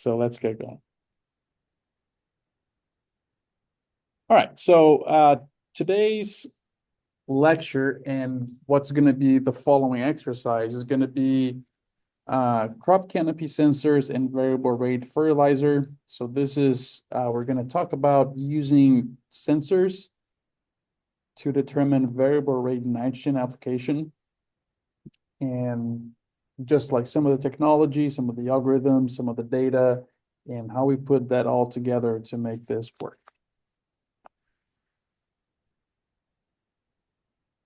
So let's get going. All right, so today's lecture and what's going to be the following exercise is going to be crop canopy sensors and variable rate fertilizer. So this is, we're going to talk about using sensors to determine variable rate nitrogen application. And just like some of the technology, some of the algorithms, some of the data, and how we put that all together to make this work.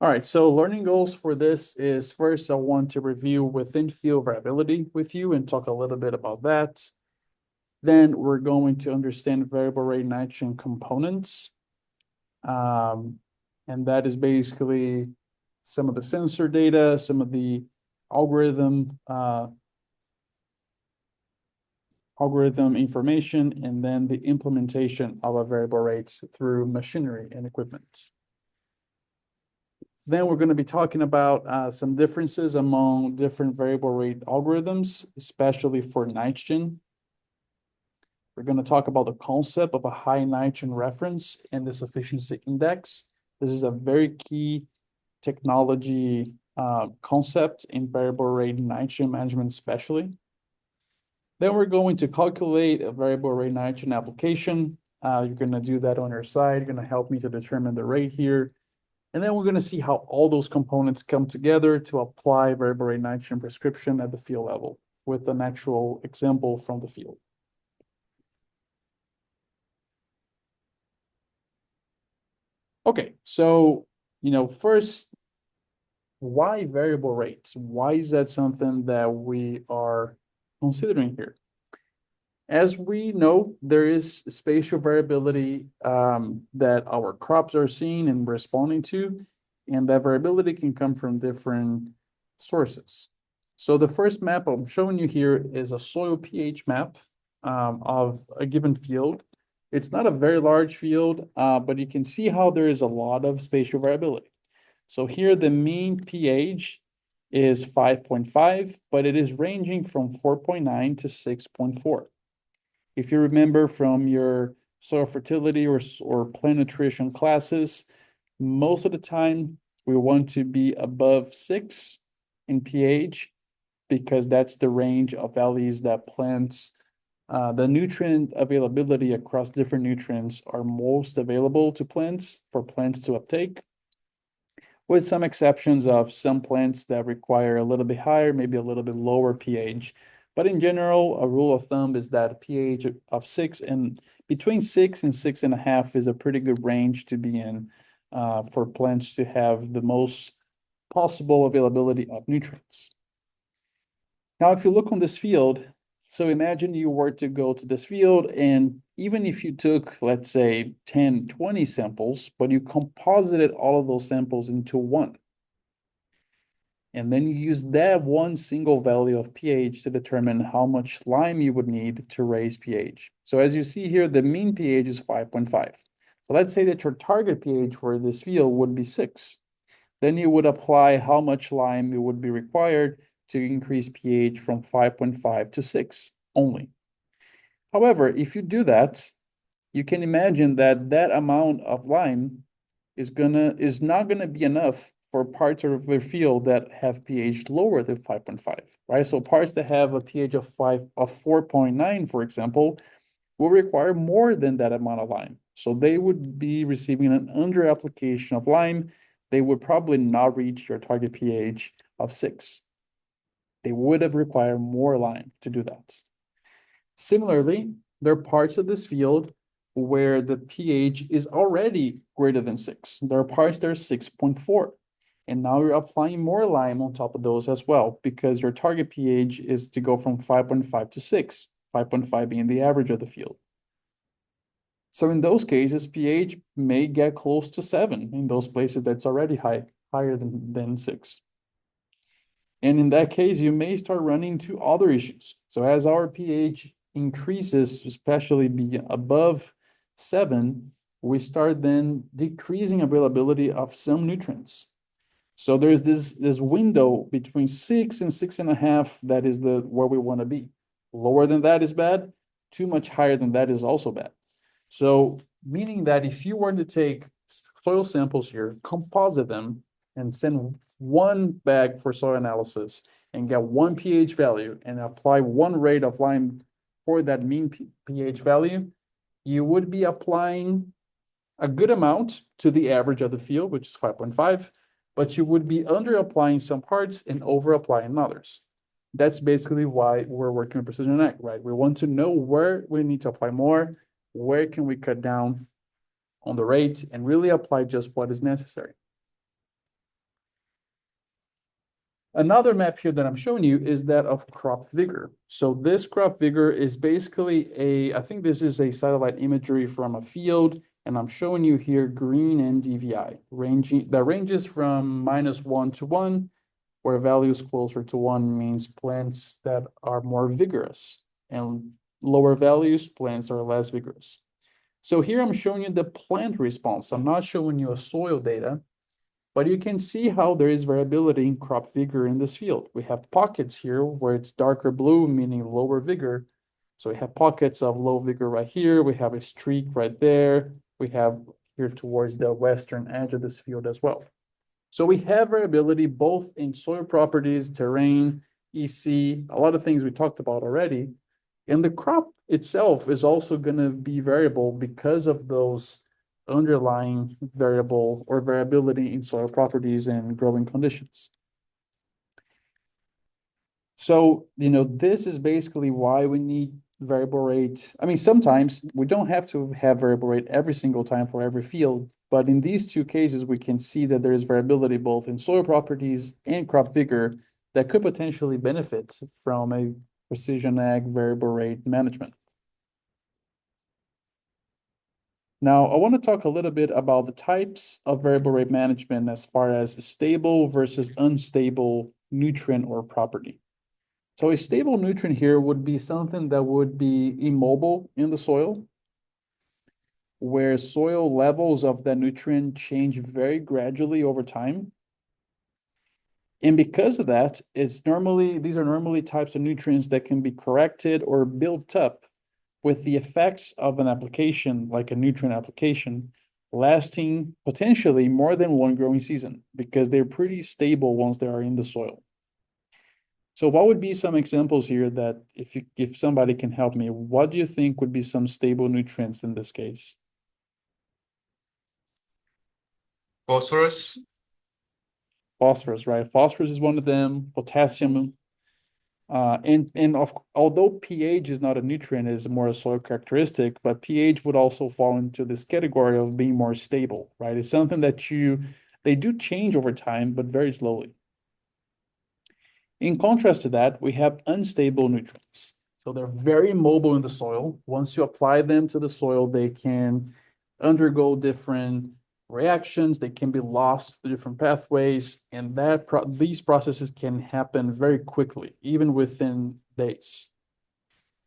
All right, so learning goals for this is first, I want to review within field variability with you and talk a little bit about that. Then we're going to understand variable rate nitrogen components. And that is basically some of the sensor data, some of the algorithm information, and then the implementation of a variable rate through machinery and equipment. Then we're going to be talking about some differences among different variable rate algorithms, especially for nitrogen. We're going to talk about the concept of a high nitrogen reference and the sufficiency index. This is a very key technology concept in variable rate nitrogen management especially. Then we're going to calculate a variable rate nitrogen application. You're going to do that on your side. You're going to help me to determine the rate here. And then we're going to see how all those components come together to apply variable rate nitrogen prescription at the field level with an actual example from the field. Okay, so, first, why variable rates? Why is that something that we are considering here? As we know, there is spatial variability that our crops are seeing and responding to, and that variability can come from different sources. So the first map I'm showing you here is a soil pH map of a given field. It's not a very large field, but you can see how there is a lot of spatial variability. So here the mean pH is 5.5, but it is ranging from 4.9 to 6.4. If you remember from your soil fertility or plant nutrition classes, most of the time we want to be above 6 in pH because that's the range of values that plants, the nutrient availability across different nutrients are most available to plants for plants to uptake, with some exceptions of some plants that require a little bit higher, maybe a little bit lower pH. But in general, a rule of thumb is that a pH of 6 and between 6 and 6.5 is a pretty good range to be in for plants to have the most possible availability of nutrients. Now, if you look on this field, so imagine you were to go to this field, and even if you took, let's say, 10, 20 samples, but you composited all of those samples into one, and then you use that one single value of pH to determine how much lime you would need to raise pH. So as you see here, the mean pH is 5.5. So let's say that your target pH for this field would be 6. Then you would apply how much lime it would be required to increase pH from 5.5 to 6 only. However, if you do that, you can imagine that that amount of lime is not gonna be enough for parts of the field that have pH lower than 5.5, right? So parts that have a pH of 4.9, for example, will require more than that amount of lime. So they would be receiving an under application of lime. They would probably not reach your target pH of 6. They would have required more lime to do that. Similarly, there are parts of this field where the pH is already greater than 6. There are parts that are 6.4. And now you're applying more lime on top of those as well, because your target pH is to go from 5.5 to 6, 5.5 being the average of the field. So in those cases, pH may get close to 7 in those places that's already higher than 6. And in that case, you may start running into other issues. So as our pH increases, especially be above 7, we start then decreasing availability of some nutrients. So there's this window between 6 and 6.5 that is where we want to be. Lower than that is bad. too much higher than that is also bad. So meaning that if you were to take soil samples here, composite them, and send one bag for soil analysis and get one pH value and apply one rate of lime for that mean pH value, you would be applying a good amount to the average of the field, which is 5.5, but you would be under applying some parts and over applying others. That's basically why we're working with Precision Ag, right? We want to know where we need to apply more, where can we cut down on the rate, and really apply just what is necessary. Another map here that I'm showing you is that of crop vigor. So this crop vigor is basically I think this is a satellite imagery from a field, and I'm showing you here green NDVI, that ranges from -1 to 1, where values closer to 1 means plants that are more vigorous, and lower values, plants are less vigorous. So here I'm showing you the plant response. I'm not showing you a soil data, but you can see how there is variability in crop vigor in this field. We have pockets here where it's darker blue, meaning lower vigor. So we have pockets of low vigor right here. We have a streak right there. We have here towards the western edge of this field as well. So we have variability both in soil properties, terrain, EC, a lot of things we talked about already. And the crop itself is also going to be variable because of those underlying variable or variability in soil properties and growing conditions. So, this is basically why we need variable rate. I mean, sometimes we don't have to have variable rate every single time for every field, but in these two cases, we can see that there is variability both in soil properties and crop vigor that could potentially benefit from a Precision Ag variable rate management. Now, I want to talk a little bit about the types of variable rate management as far as stable versus unstable nutrient or property. So a stable nutrient here would be something that would be immobile in the soil, where soil levels of that nutrient change very gradually over time. And because of that, these are normally types of nutrients that can be corrected or built up with the effects of an application, like a nutrient application, lasting potentially more than one growing season because they're pretty stable once they are in the soil. So what would be some examples here that if somebody can help me, what do you think would be some stable nutrients in this case? Phosphorus. Phosphorus, right? Phosphorus is one of them, potassium. Although pH is not a nutrient, it's more a soil characteristic, but pH would also fall into this category of being more stable, right? It's something that they do change over time, but very slowly. In contrast to that, we have unstable nutrients. So they're very mobile in the soil. Once you apply them to the soil, they can undergo different reactions. They can be lost through different pathways, and these processes can happen very quickly, even within days.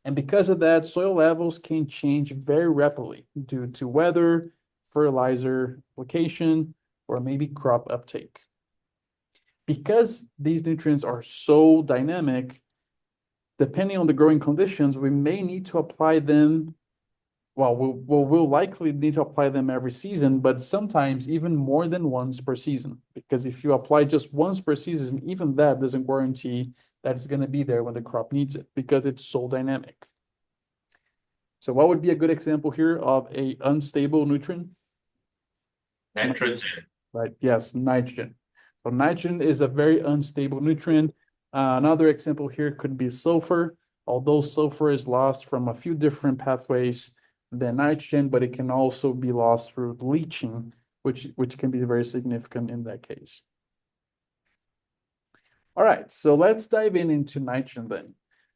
And because of that, soil levels can change very rapidly due to weather, fertilizer application, or maybe crop uptake. Because these nutrients are so dynamic, depending on the growing conditions, we may need to apply them. Well, we'll likely need to apply them every season, but sometimes even more than once per season. Because if you apply just once per season, even that doesn't guarantee that it's going to be there when the crop needs it because it's so dynamic. So what would be a good example here of a unstable nutrient? Nitrogen. Right, yes, nitrogen. So nitrogen is a very unstable nutrient. Another example here could be sulfur. Although sulfur is lost from a few different pathways than nitrogen, but it can also be lost through leaching, which can be very significant in that case. All right, so let's dive into nitrogen then.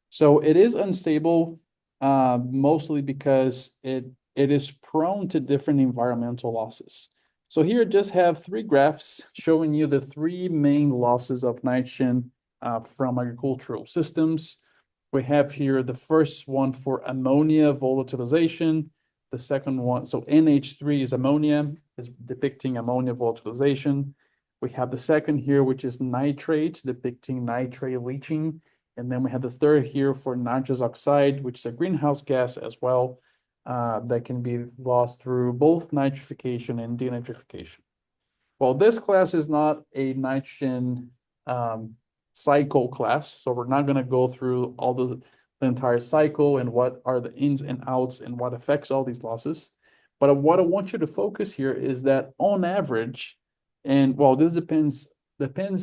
So it is unstable, mostly because it is prone to different environmental losses. So here just have 3 graphs showing you the 3 main losses of nitrogen from agricultural systems. We have here the first one for ammonia volatilization. The second one, so NH3 is ammonia, is depicting ammonia volatilization. We have the second here, which is nitrates, depicting nitrate leaching. And then we have the third here for nitrous oxide, which is a greenhouse gas as well, that can be lost through both nitrification and denitrification. Well, this class is not a nitrogen cycle class, so we're not going to go through all the entire cycle and what are the ins and outs and what affects all these losses. But what I want you to focus here is that on average, and well, this depends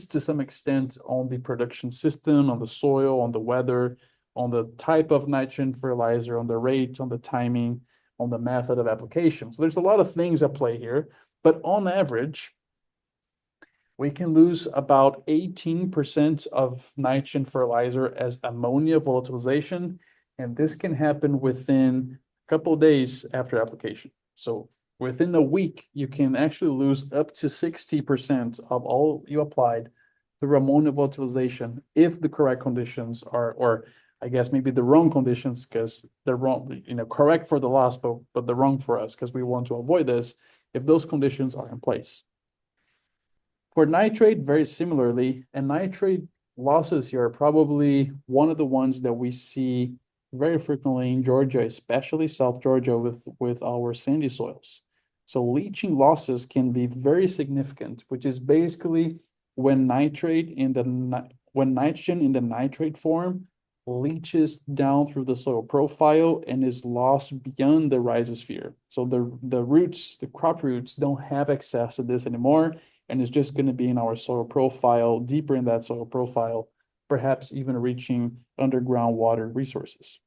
to some extent on the production system, on the soil, on the weather, on the type of nitrogen fertilizer, on the rate, on the timing, on the method of application. So there's a lot of things at play here, but on average, we can lose about 18% of nitrogen fertilizer as ammonia volatilization, and this can happen within a couple of days after application. So within a week, you can actually lose up to 60% of all you applied through ammonia volatilization if the correct conditions are, or I guess maybe the wrong conditions, because they're wrong, correct for the loss, but the wrong for us, because we want to avoid this if those conditions are in place. For nitrate, very similarly, and nitrate losses here are probably one of the ones that we see very frequently in Georgia, especially South Georgia with our sandy soils. So leaching losses can be very significant, which is basically when nitrogen in the nitrate form leaches down through the soil profile and is lost beyond the rhizosphere. So the roots, the crop roots, don't have access to this anymore, and it's just going to be in our soil profile, deeper in that soil profile, perhaps even reaching underground water resources.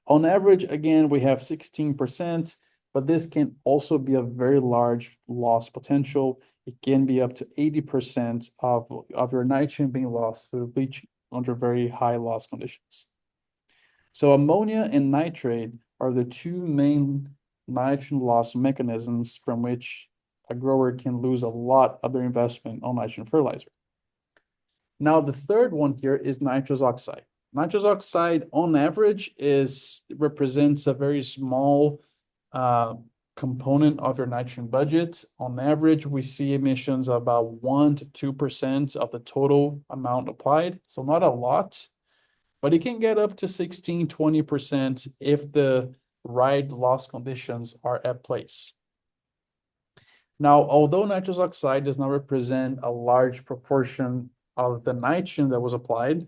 On average, again, we have 16%, but this can also be a very large loss potential. It can be up to 80% of your nitrogen being lost through bleaching under very high loss conditions. So ammonia and nitrate are the two main nitrogen loss mechanisms from which a grower can lose a lot of their investment on nitrogen fertilizer. Now, the third one here is nitrous oxide. Nitrous oxide, on average, represents a very small component of your nitrogen budget. On average, we see emissions of about 1 to 2% of the total amount applied. So not a lot, but it can get up to 16, 20% if the right loss conditions are at place. Now, although nitrous oxide does not represent a large proportion of the nitrogen that was applied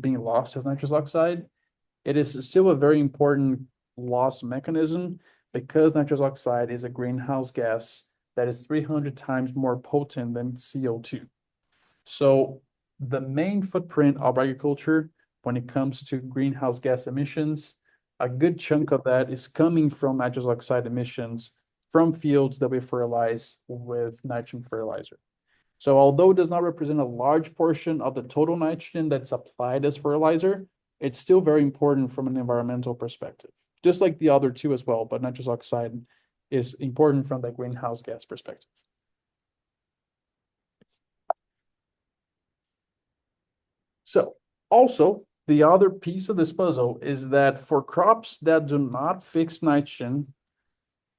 being lost as nitrous oxide, it is still a very important loss mechanism because nitrous oxide is a greenhouse gas that is 300 times more potent than CO2. So the main footprint of agriculture when it comes to greenhouse gas emissions, a good chunk of that is coming from nitrous oxide emissions from fields that we fertilize with nitrogen fertilizer. So although it does not represent a large portion of the total nitrogen that's applied as fertilizer, it's still very important from an environmental perspective, just like the other two as well, but nitrous oxide is important from the greenhouse gas perspective. So also, the other piece of this puzzle is that for crops that do not fix nitrogen,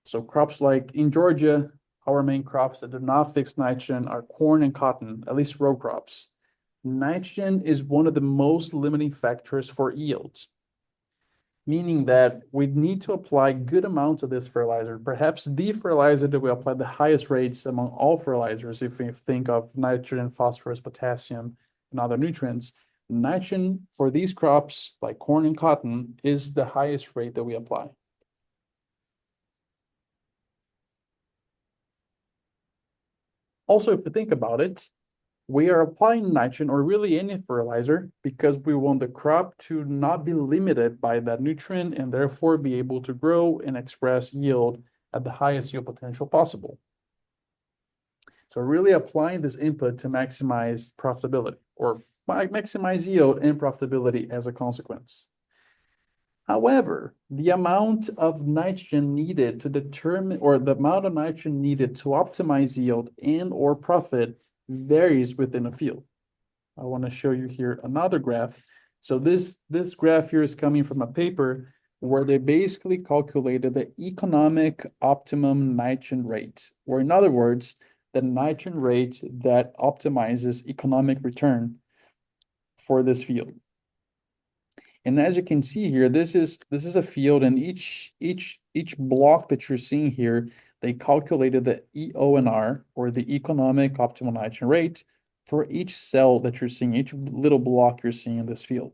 so crops like in Georgia, our main crops that do not fix nitrogen are corn and cotton, at least row crops. Nitrogen is one of the most limiting factors for yields, meaning that we need to apply good amounts of this fertilizer, perhaps the fertilizer that we apply the highest rates among all fertilizers. If we think of nitrogen, phosphorus, potassium, and other nutrients, nitrogen for these crops like corn and cotton is the highest rate that we apply. Also, if you think about it, we are applying nitrogen or really any fertilizer because we want the crop to not be limited by that nutrient and therefore be able to grow and express yield at the highest yield potential possible. So really applying this input to maximize profitability or maximize yield and profitability as a consequence. However, the amount of nitrogen needed to determine, or the amount of nitrogen needed to optimize yield and or profit varies within a field. I want to show you here another graph. So this graph here is coming from a paper where they basically calculated the economic optimum nitrogen rate, or in other words, the nitrogen rate that optimizes economic return for this field. And as you can see here, this is a field, and each block that you're seeing here, they calculated the EONR, or the economic optimal nitrogen rate, for each cell that you're seeing, each little block you're seeing in this field.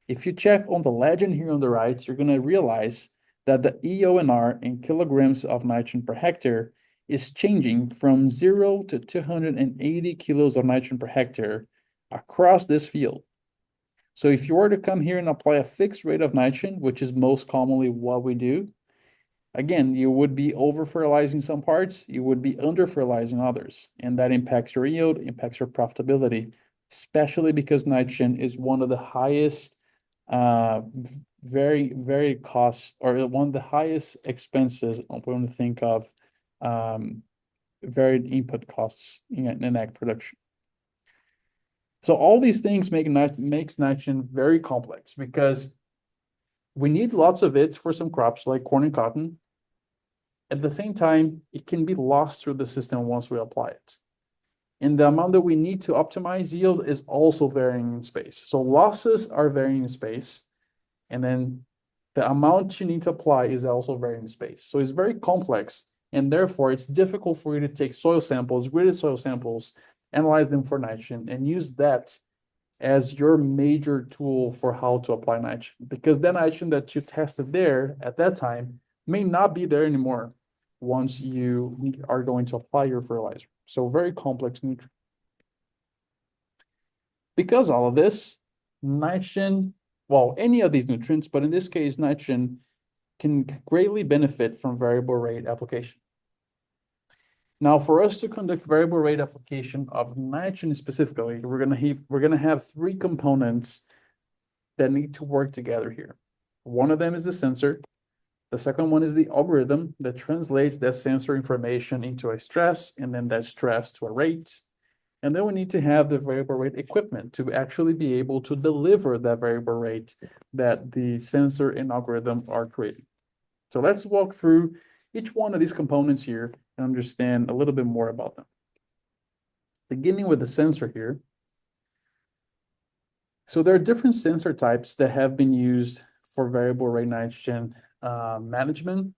If you check on the legend here on the right, you're going to realize that the EONR in kilograms of nitrogen per hectare is changing from 0 to 280 kilos of nitrogen per hectare across this field. So if you were to come here and apply a fixed rate of nitrogen, which is most commonly what we do, again, you would be over fertilizing some parts, you would be under fertilizing others, and that impacts your yield, impacts your profitability, especially because nitrogen is one of the highest, very cost, or one of the highest expenses when we think of varied input costs in ag production. So all these things makes nitrogen very complex, because we need lots of it for some crops like corn and cotton. At the same time, it can be lost through the system once we apply it. And the amount that we need to optimize yield is also varying in space. So losses are varying in space, and then the amount you need to apply is also varying in space. So it's very complex, and therefore it's difficult for you to take soil samples, gridded soil samples, analyze them for nitrogen, and use that as your major tool for how to apply nitrogen, because the nitrogen that you tested there at that time may not be there anymore once you are going to apply your fertilizer. So very complex nutrient. Because all of this, nitrogen, well, any of these nutrients, but in this case, nitrogen can greatly benefit from variable rate application. Now, for us to conduct variable rate application of nitrogen specifically, we're gonna have three components that need to work together here. One of them is the sensor. The second one is the algorithm that translates that sensor information into a stress, and then that stress to a rate. And then we need to have the variable rate equipment to actually be able to deliver that variable rate that the sensor and algorithm are creating. So let's walk through each one of these components here and understand a little bit more about them. Beginning with the sensor here. So there are different sensor types that have been used for variable rate nitrogen management.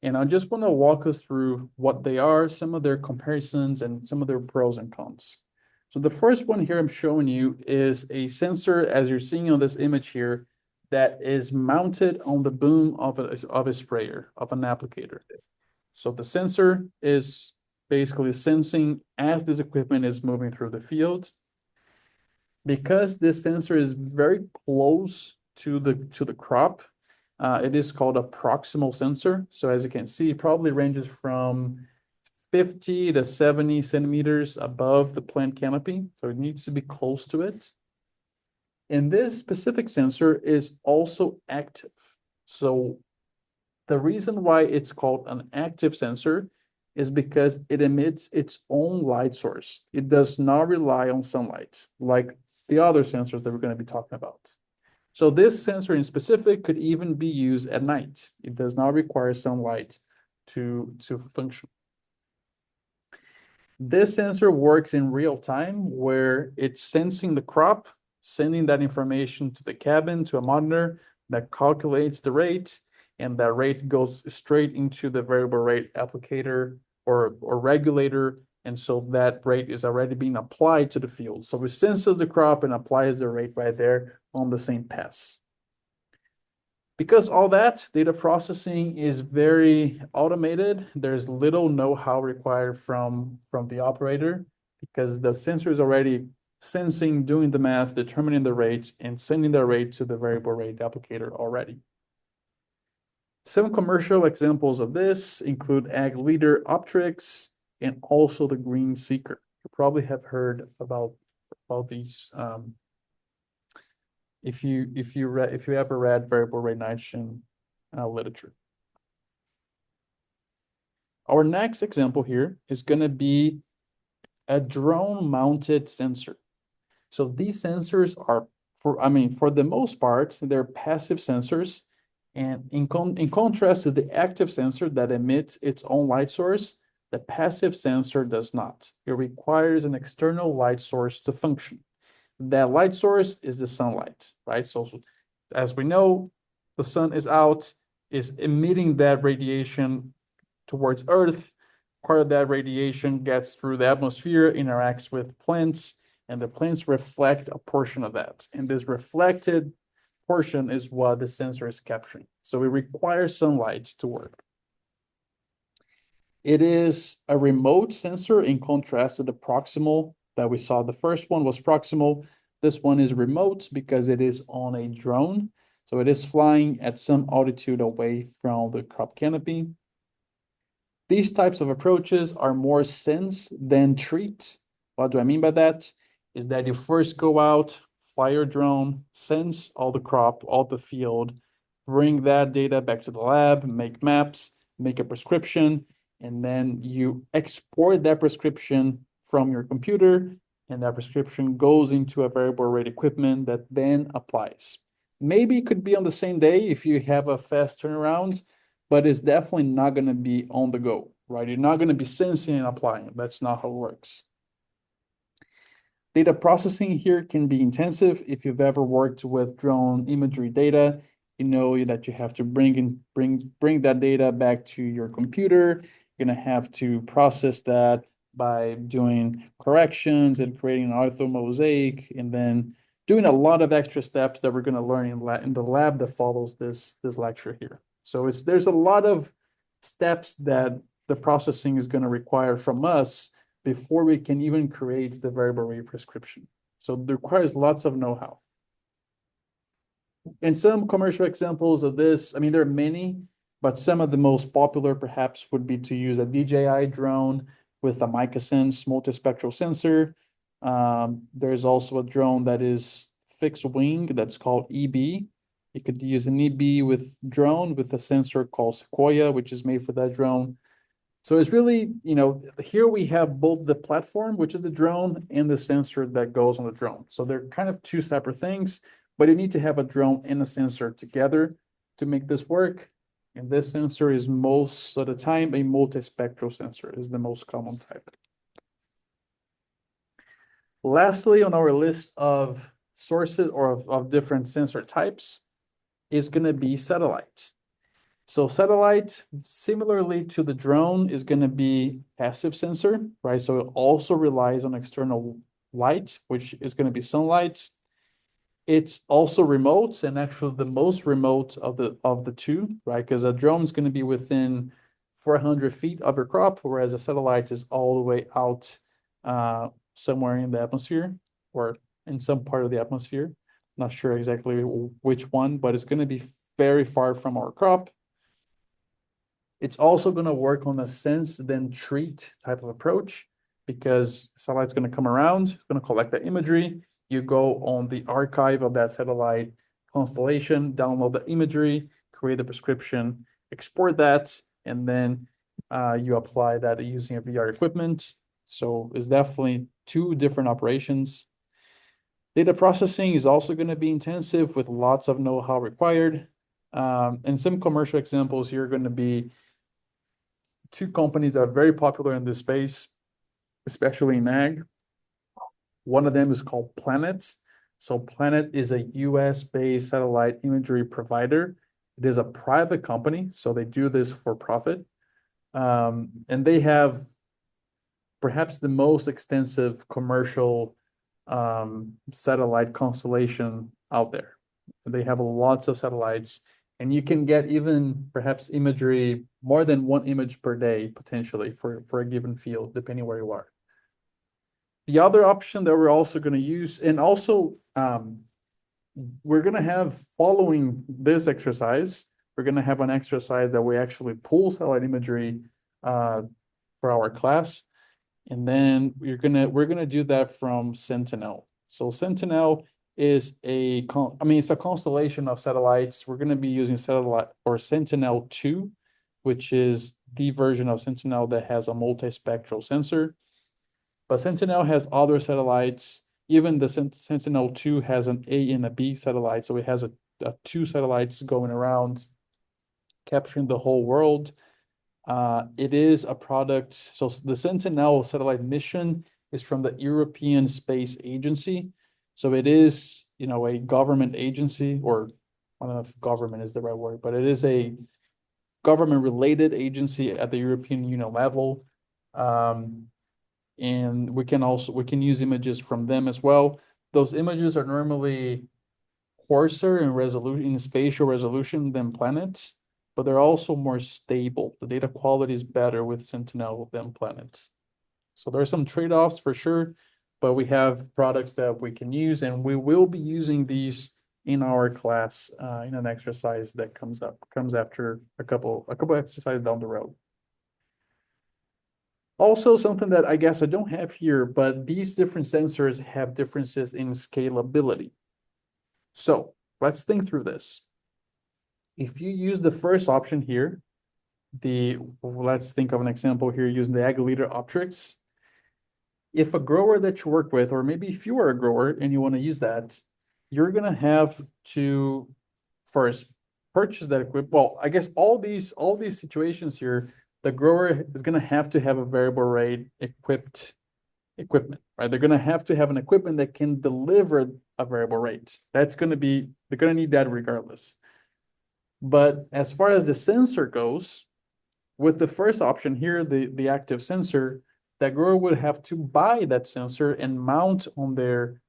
And I just want to walk us through what they are, some of their comparisons, and some of their pros and cons. So the first one here I'm showing you is a sensor, as you're seeing on this image here, that is mounted on the boom of a sprayer, of an applicator. So the sensor is basically sensing as this equipment is moving through the field. Because this sensor is very close to the crop, it is called a proximal sensor. So as you can see, it probably ranges from 50 to 70 centimeters above the plant canopy. So it needs to be close to it. And this specific sensor is also active. So the reason why it's called an active sensor is because it emits its own light source. It does not rely on sunlight like the other sensors that we're going to be talking about. So this sensor in specific could even be used at night. It does not require sunlight to function. This sensor works in real time, where it's sensing the crop, sending that information to the cabin, to a monitor that calculates the rate, and that rate goes straight into the variable rate applicator or regulator. And so that rate is already being applied to the field. So it senses the crop and applies the rate right there on the same pass. Because all that data processing is very automated, there's little know-how required from the operator, because the sensor is already sensing, doing the math, determining the rate, and sending the rate to the variable rate applicator already. Some commercial examples of this include Ag Leader Optrix and also the Green Seeker. You probably have heard about these if you ever read variable rate nitrogen literature. Our next example here is going to be a drone mounted sensor. So these sensors are, for the most part, they're passive sensors. And in contrast to the active sensor that emits its own light source, the passive sensor does not. It requires an external light source to function. That light source is the sunlight, right? So as we know, the sun is out, is emitting that radiation towards Earth. Part of that radiation gets through the atmosphere, interacts with plants, and the plants reflect a portion of that. And this reflected portion is what the sensor is capturing. So it requires sunlight to work. It is a remote sensor in contrast to the proximal that we saw. The first one was proximal. This one is remote because it is on a drone. So it is flying at some altitude away from the crop canopy. These types of approaches are more sense than treat. What do I mean by that? Is that you first go out, fly your drone, sense all the crop, all the field, bring that data back to the lab, make maps, make a prescription, and then you export that prescription from your computer, and that prescription goes into a variable rate equipment that then applies. Maybe it could be on the same day if you have a fast turnaround, but it's definitely not going to be on the go, right? You're not going to be sensing and applying. That's not how it works. Data processing here can be intensive. If you've ever worked with drone imagery data, you know that you have to bring that data back to your computer. You're going to have to process that by doing corrections and creating an ortho mosaic, and then doing a lot of extra steps that we're going to learn in the lab that follows this lecture here. So there's a lot of steps that the processing is going to require from us before we can even create the variable rate prescription. So it requires lots of know-how. And some commercial examples of this, I mean, there are many, but some of the most popular perhaps would be to use a DJI drone with a MicaSense multispectral sensor. There's also a drone that is fixed wing that's called EB. You could use an EB with drone with a sensor called Sequoia, which is made for that drone. So it's really, here we have both the platform, which is the drone, and the sensor that goes on the drone. So they're kind of two separate things, but you need to have a drone and a sensor together to make this work. And this sensor is most of the time a multispectral sensor, is the most common type. Lastly, on our list of sources or of different sensor types is going to be satellite. So satellite, similarly to the drone, is going to be passive sensor, right? So it also relies on external light, which is going to be sunlight. It's also remote, and actually the most remote of the two, right? Because a drone is going to be within 400 feet of your crop, whereas a satellite is all the way out somewhere in the atmosphere or in some part of the atmosphere. Not sure exactly which one, but it's going to be very far from our crop. It's also going to work on a sense then treat type of approach, because satellite's going to come around, it's going to collect the imagery. You go on the archive of that satellite constellation, download the imagery, create a prescription, export that, and then you apply that using a VR equipment. So it's definitely two different operations. Data processing is also going to be intensive with lots of know-how required. And some commercial examples here are going to be two companies that are very popular in this space, especially in ag. One of them is called Planet. So Planet is a US-based satellite imagery provider. It is a private company, so they do this for profit. And they have perhaps the most extensive commercial satellite constellation out there. They have lots of satellites, and you can get even perhaps imagery, more than one image per day, potentially for a given field, depending where you are. The other option that we're also going to use, and also we're going to have, following this exercise, we're going to have an exercise that we actually pull satellite imagery for our class. And then we're gonna do that from Sentinel. So Sentinel is it's a constellation of satellites. We're gonna be using satellite or Sentinel-2, which is the version of Sentinel that has a multispectral sensor. But Sentinel has other satellites. Even the Sentinel-2 has an A and a B satellite, so it has a two satellites going around, capturing the whole world. It is a product. So the Sentinel satellite mission is from the European Space Agency. So it is, a government agency, or I don't know if government is the right word, but it is a government-related agency at the European Union level. And we can use images from them as well. Those images are normally coarser in resolution, in spatial resolution than planets, but they're also more stable. The data quality is better with Sentinel than planets. So there are some trade-offs for sure, but we have products that we can use, and we will be using these in our class in an exercise that comes after a couple exercises down the road. Also, something that I guess I don't have here, but these different sensors have differences in scalability. So let's think through this. If you use the first option here, let's think of an example here using the Agiliter Optrix. If a grower that you work with, or maybe if you are a grower and you want to use that, you're gonna have to first purchase that equipment. Well, I guess all these situations here, the grower is gonna have to have a variable rate equipment, right? They're gonna have to have an equipment that can deliver a variable rate. They're gonna need that regardless. But as far as the sensor goes, with the first option here, the active sensor, that grower would have to buy that sensor and mount on their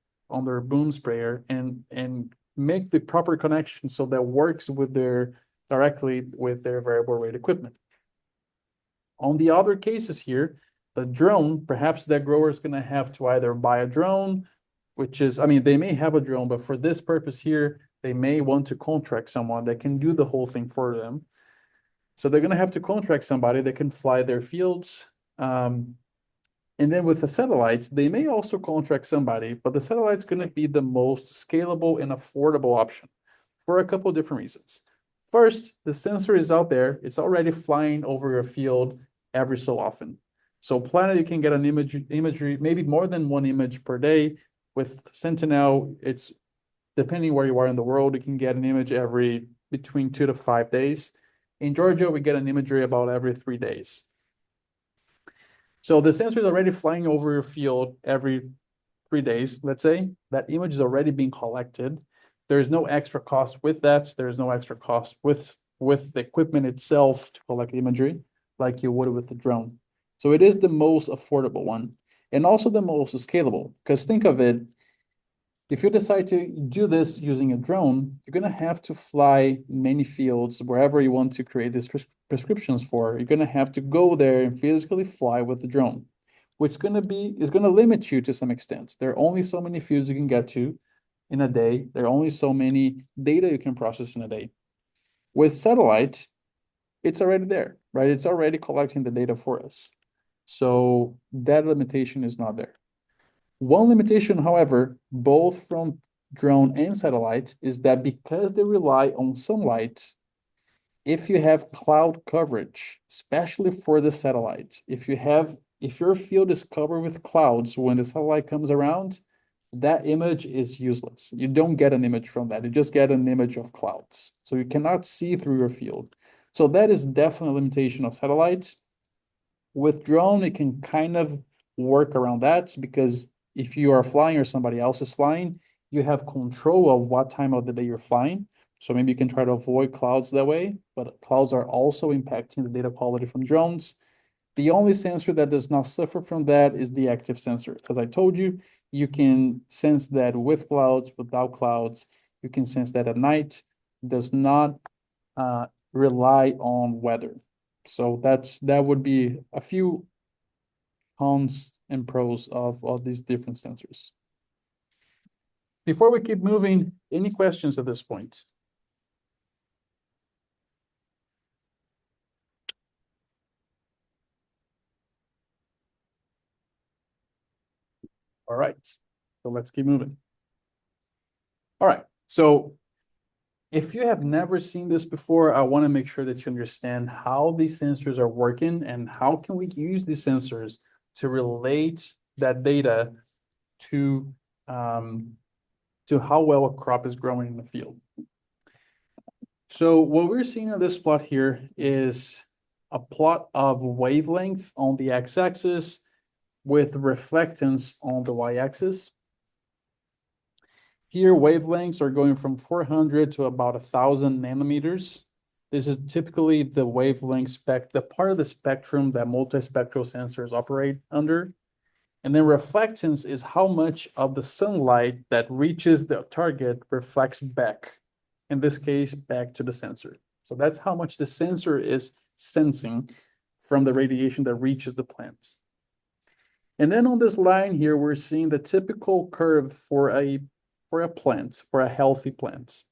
boom sprayer and make the proper connection so that works directly with their variable rate equipment. On the other cases here, the drone, perhaps that grower is going to have to either buy a drone, which is, I mean, they may have a drone, but for this purpose here, they may want to contract someone that can do the whole thing for them. So they're going to have to contract somebody that can fly their fields. And then with the satellites, they may also contract somebody, but the satellite's going to be the most scalable and affordable option for a couple of different reasons. First, the sensor is out there. It's already flying over your field every so often. So Planet, you can get an imagery, maybe more than one image per day. With Sentinel, it's depending where you are in the world, you can get an image every between 2 to 5 days. In Georgia, we get an imagery about every 3 days. So the sensor is already flying over your field every 3 days, let's say. That image is already being collected. There's no extra cost with that. There's no extra cost with the equipment itself to collect imagery, like you would with the drone. So it is the most affordable one, and also the most scalable. Because think of it, if you decide to do this using a drone, you're going to have to fly many fields wherever you want to create these prescriptions for. You're going to have to go there and physically fly with the drone, which is going to limit you to some extent. There are only so many fields you can get to in a day. There are only so many data you can process in a day. With satellite, it's already there, right? It's already collecting the data for us. So that limitation is not there. One limitation, however, both from drone and satellite, is that because they rely on sunlight, if you have cloud coverage, especially for the satellite, if your field is covered with clouds when the satellite comes around, that image is useless. You don't get an image from that. You just get an image of clouds. So you cannot see through your field. So that is definitely a limitation of satellites. With drone, it can kind of work around that because if you are flying or somebody else is flying, you have control of what time of the day you're flying. So maybe you can try to avoid clouds that way, but clouds are also impacting the data quality from drones. The only sensor that does not suffer from that is the active sensor. As I told you, you can sense that with clouds, without clouds. You can sense that at night. It does not rely on weather. So that would be a few cons and pros of these different sensors. Before we keep moving, any questions at this point? All right, so let's keep moving. All right, so if you have never seen this before, I want to make sure that you understand how these sensors are working and how can we use these sensors to relate that data to how well a crop is growing in the field. So what we're seeing on this plot here is a plot of wavelength on the x-axis with reflectance on the y-axis. Here, wavelengths are going from 400 to about 1,000 nanometers. This is typically the wavelength the part of the spectrum that multispectral sensors operate under. And then reflectance is how much of the sunlight that reaches the target reflects back. In this case, back to the sensor. So that's how much the sensor is sensing from the radiation that reaches the plant. And then on this line here, we're seeing the typical curve for a plant, for a healthy plant.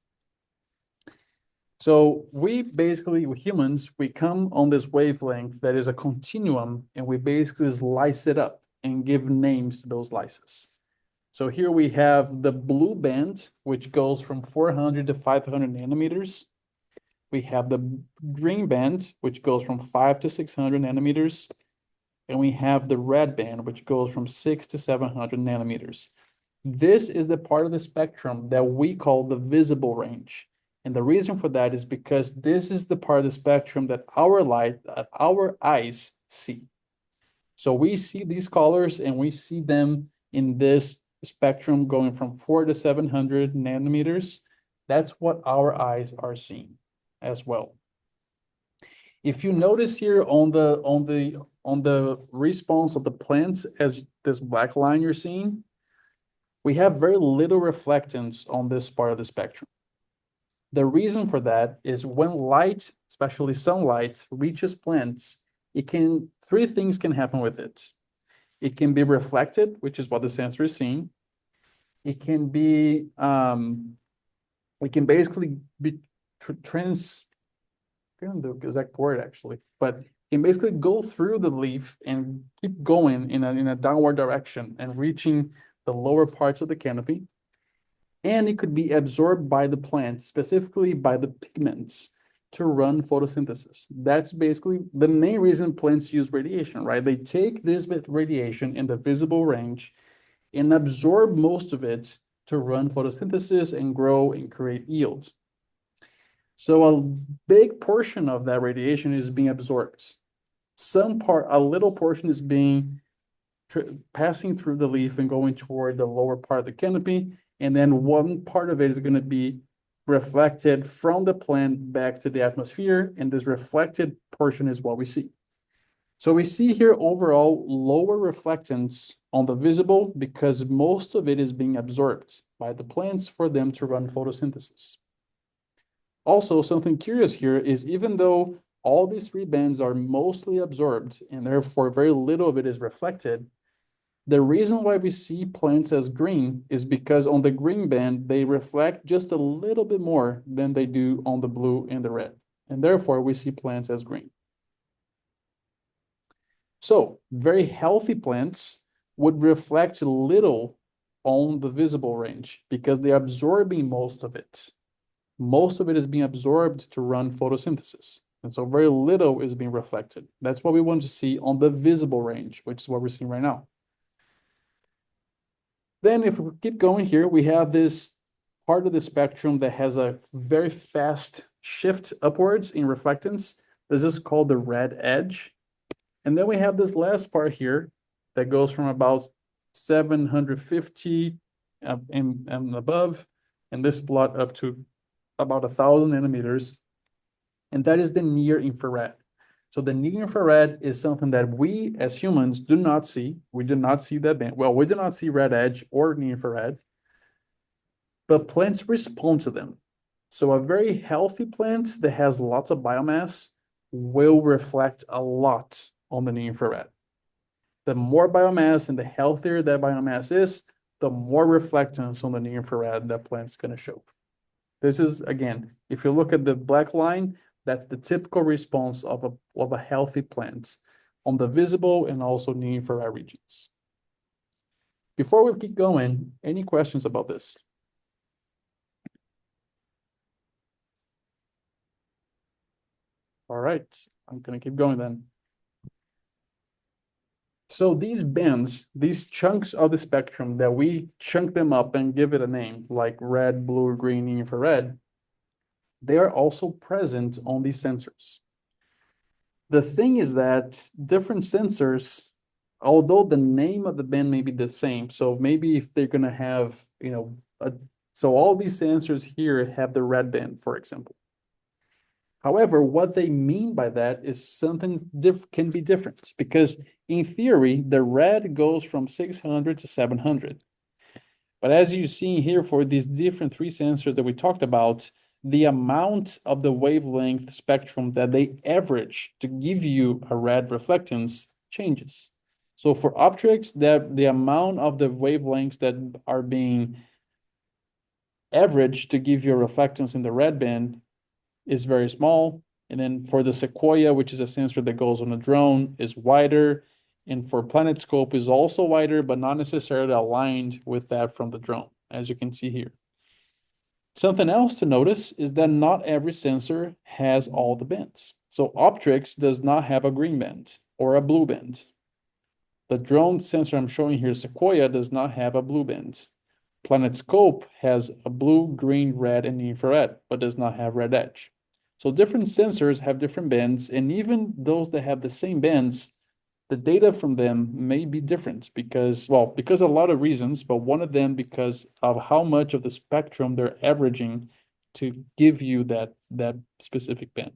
So we basically, humans, we come on this wavelength that is a continuum, and we basically slice it up and give names to those slices. So here we have the blue band, which goes from 400 to 500 nanometers. We have the green band, which goes from 5 to 600 nanometers. And we have the red band, which goes from 6 to 700 nanometers. This is the part of the spectrum that we call the visible range. And the reason for that is because this is the part of the spectrum that our eyes see. So we see these colors and we see them in this spectrum going from 4 to 700 nanometers. That's what our eyes are seeing as well. If you notice here on the response of the plants as this black line you're seeing, we have very little reflectance on this part of the spectrum. The reason for that is when light, especially sunlight, reaches plants, three things can happen with it. It can be reflected, which is what the sensor is seeing. It can be, it can basically be I don't know the exact word actually, but it can basically go through the leaf and keep going in a downward direction and reaching the lower parts of the canopy. And it could be absorbed by the plant, specifically by the pigments, to run photosynthesis. That's basically the main reason plants use radiation, right? They take this radiation in the visible range and absorb most of it to run photosynthesis and grow and create yields. So a big portion of that radiation is being absorbed. A little portion is passing through the leaf and going toward the lower part of the canopy, and then one part of it is going to be reflected from the plant back to the atmosphere, and this reflected portion is what we see. So we see here overall lower reflectance on the visible because most of it is being absorbed by the plants for them to run photosynthesis. Also, something curious here is even though all these three bands are mostly absorbed and therefore very little of it is reflected, the reason why we see plants as green is because on the green band, they reflect just a little bit more than they do on the blue and the red. And therefore, we see plants as green. So very healthy plants would reflect little on the visible range because they're absorbing most of it. Most of it is being absorbed to run photosynthesis. And so very little is being reflected. That's what we want to see on the visible range, which is what we're seeing right now. Then if we keep going here, we have this part of the spectrum that has a very fast shift upwards in reflectance. This is called the red edge. And then we have this last part here that goes from about 750 and above, and this plot up to about 1,000 nanometers. And that is the near infrared. So the near infrared is something that we as humans do not see. We do not see that band. Well, we do not see red edge or near infrared, but plants respond to them. So a very healthy plant that has lots of biomass will reflect a lot on the near infrared. The more biomass and the healthier that biomass is, the more reflectance on the near infrared that plant's going to show. This is, again, if you look at the black line, that's the typical response of a healthy plant on the visible and also near infrared regions. Before we keep going, any questions about this? All right, I'm going to keep going then. So these bands, these chunks of the spectrum that we chunk them up and give it a name, like red, blue, green, infrared, they are also present on these sensors. The thing is that different sensors, although the name of the band may be the same, so maybe if they're going to have, a So all these sensors here have the red band, for example. However, what they mean by that is something can be different, because in theory, the red goes from 600 to 700. But as you see here for these different three sensors that we talked about, the amount of the wavelength spectrum that they average to give you a red reflectance changes. So for optics, that the amount of the wavelengths that are being averaged to give you a reflectance in the red band is very small. And then for the Sequoia, which is a sensor that goes on a drone, is wider. And for PlanetScope is also wider, but not necessarily aligned with that from the drone, as you can see here. Something else to notice is that not every sensor has all the bands. So Optrix does not have a green band or a blue band. The drone sensor I'm showing here, Sequoia, does not have a blue band. PlanetScope has a blue, green, red, and infrared, but does not have red edge. So different sensors have different bands, and even those that have the same bands, the data from them may be different because of a lot of reasons, but one of them because of how much of the spectrum they're averaging to give you that specific band.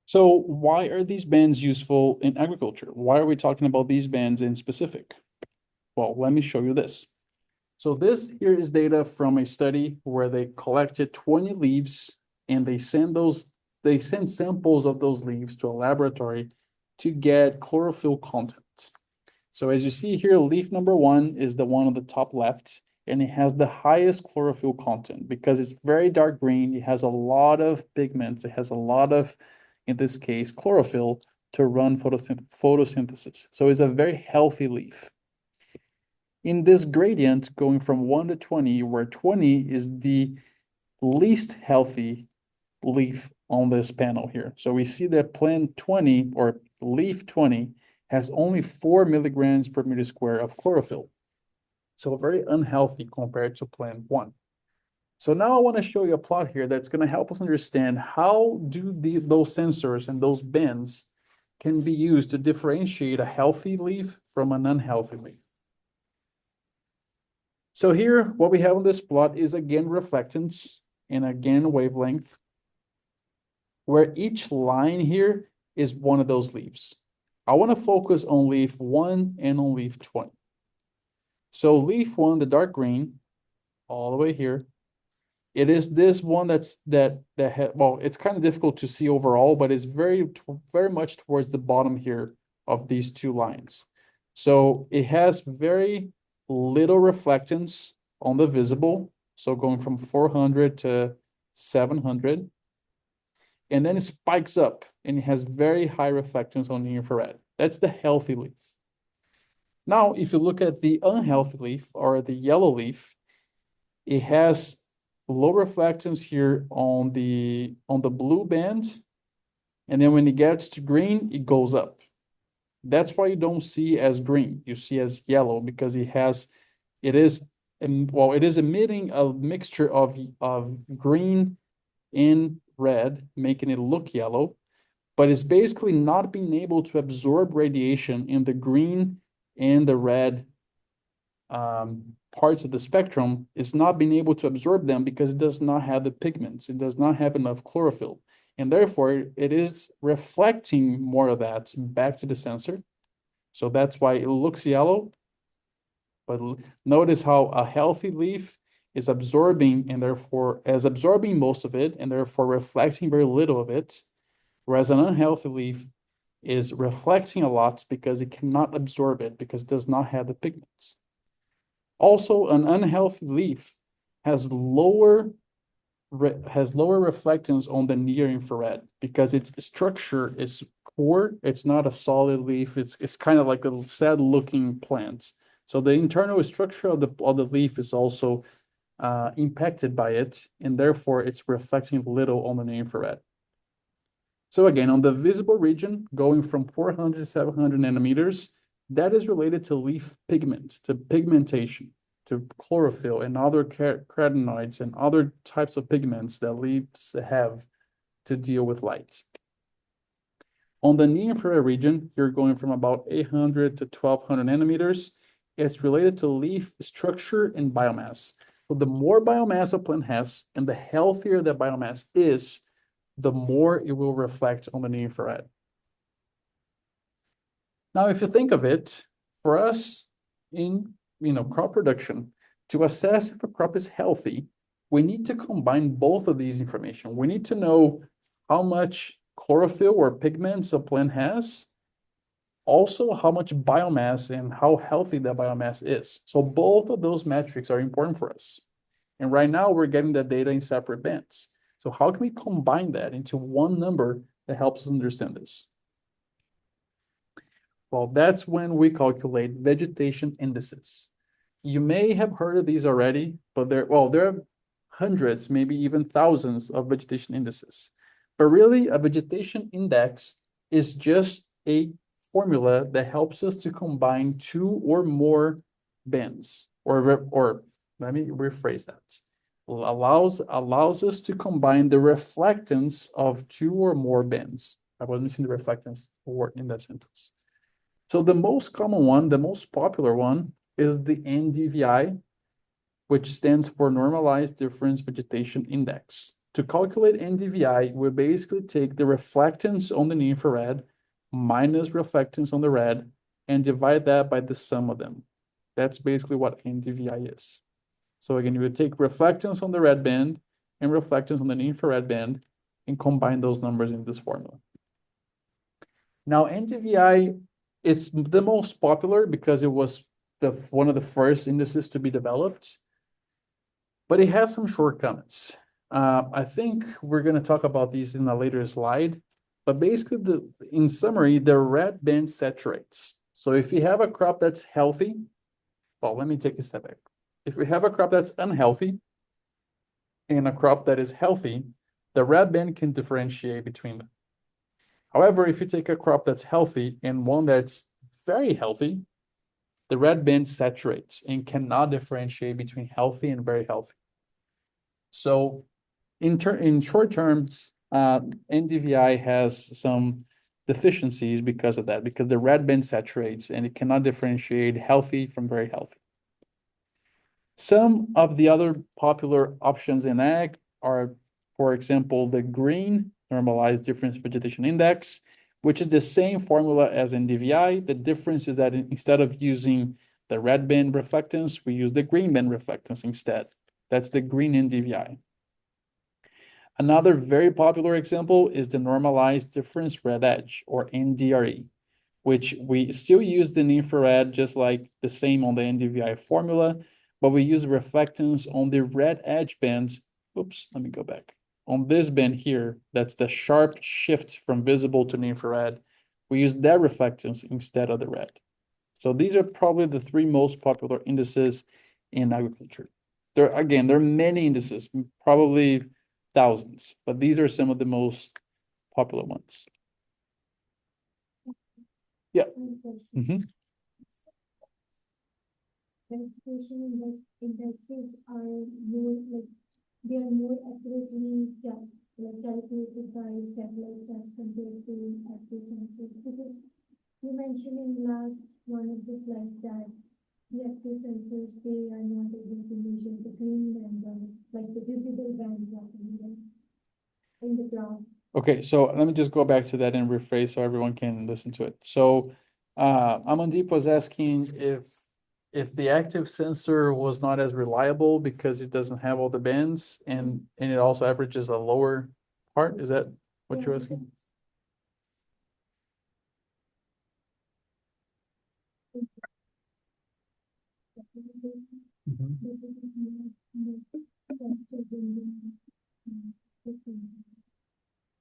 So why are these bands useful in agriculture? Why are we talking about these bands in specific? Well, let me show you this. So this here is data from a study where they collected 20 leaves and they send samples of those leaves to a laboratory to get chlorophyll content. So as you see here, leaf number 1 is the one on the top left, and it has the highest chlorophyll content because it's very dark green. It has a lot of pigments. It has a lot of, in this case, chlorophyll to run photosynthesis. So it's a very healthy leaf. In this gradient going from 1 to 20, where 20 is the least healthy leaf on this panel here. So we see that plant 20 or leaf 20 has only 4 milligrams per meter square of chlorophyll. So very unhealthy compared to plant 1. So now I want to show you a plot here that's going to help us understand how do those sensors and those bands can be used to differentiate a healthy leaf from an unhealthy leaf. So here, what we have on this plot is again reflectance and again wavelength, where each line here is one of those leaves. I want to focus on leaf 1 and on leaf 20. So leaf 1, the dark green, all the way here, it is this one it's kind of difficult to see overall, but it's very much towards the bottom here of these two lines. So it has very little reflectance on the visible, so going from 400 to 700, and then it spikes up and it has very high reflectance on the infrared. That's the healthy leaf. Now, if you look at the unhealthy leaf or the yellow leaf, it has low reflectance here on the blue band, and then when it gets to green, it goes up. That's why you don't see as green, you see as yellow, because it is emitting a mixture of green and red, making it look yellow, but it's basically not being able to absorb radiation in the green and the red parts of the spectrum. Is not being able to absorb them because it does not have the pigments. It does not have enough chlorophyll. And therefore, it is reflecting more of that back to the sensor. So that's why it looks yellow. But notice how a healthy leaf is absorbing most of it and therefore reflecting very little of it. Whereas an unhealthy leaf is reflecting a lot because it cannot absorb it because it does not have the pigments. Also, an unhealthy leaf has lower reflectance on the near infrared because its structure is poor. It's not a solid leaf. It's kind of like a sad looking plant. So the internal structure of the leaf is also impacted by it, and therefore it's reflecting little on the near infrared. So again, on the visible region, going from 400 to 700 nanometers, that is related to leaf pigment, to pigmentation, to chlorophyll and other carotenoids and other types of pigments that leaves have to deal with light. On the near infrared region, you're going from about 800 to 1200 nanometers. It's related to leaf structure and biomass. So the more biomass a plant has and the healthier that biomass is, the more it will reflect on the near infrared. Now, if you think of it, for us in crop production, to assess if a crop is healthy, we need to combine both of these information. We need to know how much chlorophyll or pigments a plant has, also how much biomass and how healthy that biomass is. So both of those metrics are important for us. And right now we're getting that data in separate bands. So how can we combine that into one number that helps us understand this? Well, that's when we calculate vegetation indices. You may have heard of these already, but there are hundreds, maybe even thousands of vegetation indices. But really, a vegetation index is just a formula that helps us to combine two or more bands, or let me rephrase that. Allows us to combine the reflectance of two or more bands. I was missing the reflectance word in that sentence. So the most common one, the most popular one, is the NDVI, which stands for Normalized Difference Vegetation Index. To calculate NDVI, we basically take the reflectance on the near infrared minus reflectance on the red and divide that by the sum of them. That's basically what NDVI is. So again, you would take reflectance on the red band and reflectance on the near infrared band and combine those numbers in this formula. Now, NDVI is the most popular because it was one of the first indices to be developed, but it has some shortcomings. I think we're going to talk about these in a later slide, but basically, in summary, the red band saturates. So if you have a crop that's healthy, well, let me take a step back. If we have a crop that's unhealthy and a crop that is healthy, the red band can differentiate between them. However, if you take a crop that's healthy and one that's very healthy, the red band saturates and cannot differentiate between healthy and very healthy. So in short terms, NDVI has some deficiencies because of that, because the red band saturates and it cannot differentiate healthy from very healthy. Some of the other popular options in ag are, for example, the green Normalized Difference Vegetation Index, which is the same formula as NDVI. The difference is that instead of using the red band reflectance, we use the green band reflectance instead. That's the green NDVI. Another very popular example is the Normalized Difference Red Edge, or NDRE, which we still use the infrared just like the same on the NDVI formula, but we use reflectance on the red edge band. Oops, let me go back. On this band here, that's the sharp shift from visible to near infrared. We use that reflectance instead of the red. So these are probably the three most popular indices in agriculture. There are many indices, probably thousands, but these are some of the most popular ones. Yeah. Mm-hmm. Vegetation indexes are more they are more accurately calculated by satellites as compared to active sensors. Because you mentioned in last one of the slides that the active sensors, they are not able to measure the green and the visible band in the graph. Okay, so let me just go back to that and rephrase so everyone can listen to it. So Amandeep was asking if the active sensor was not as reliable because it doesn't have all the bands and it also averages a lower part. Is that what you're asking?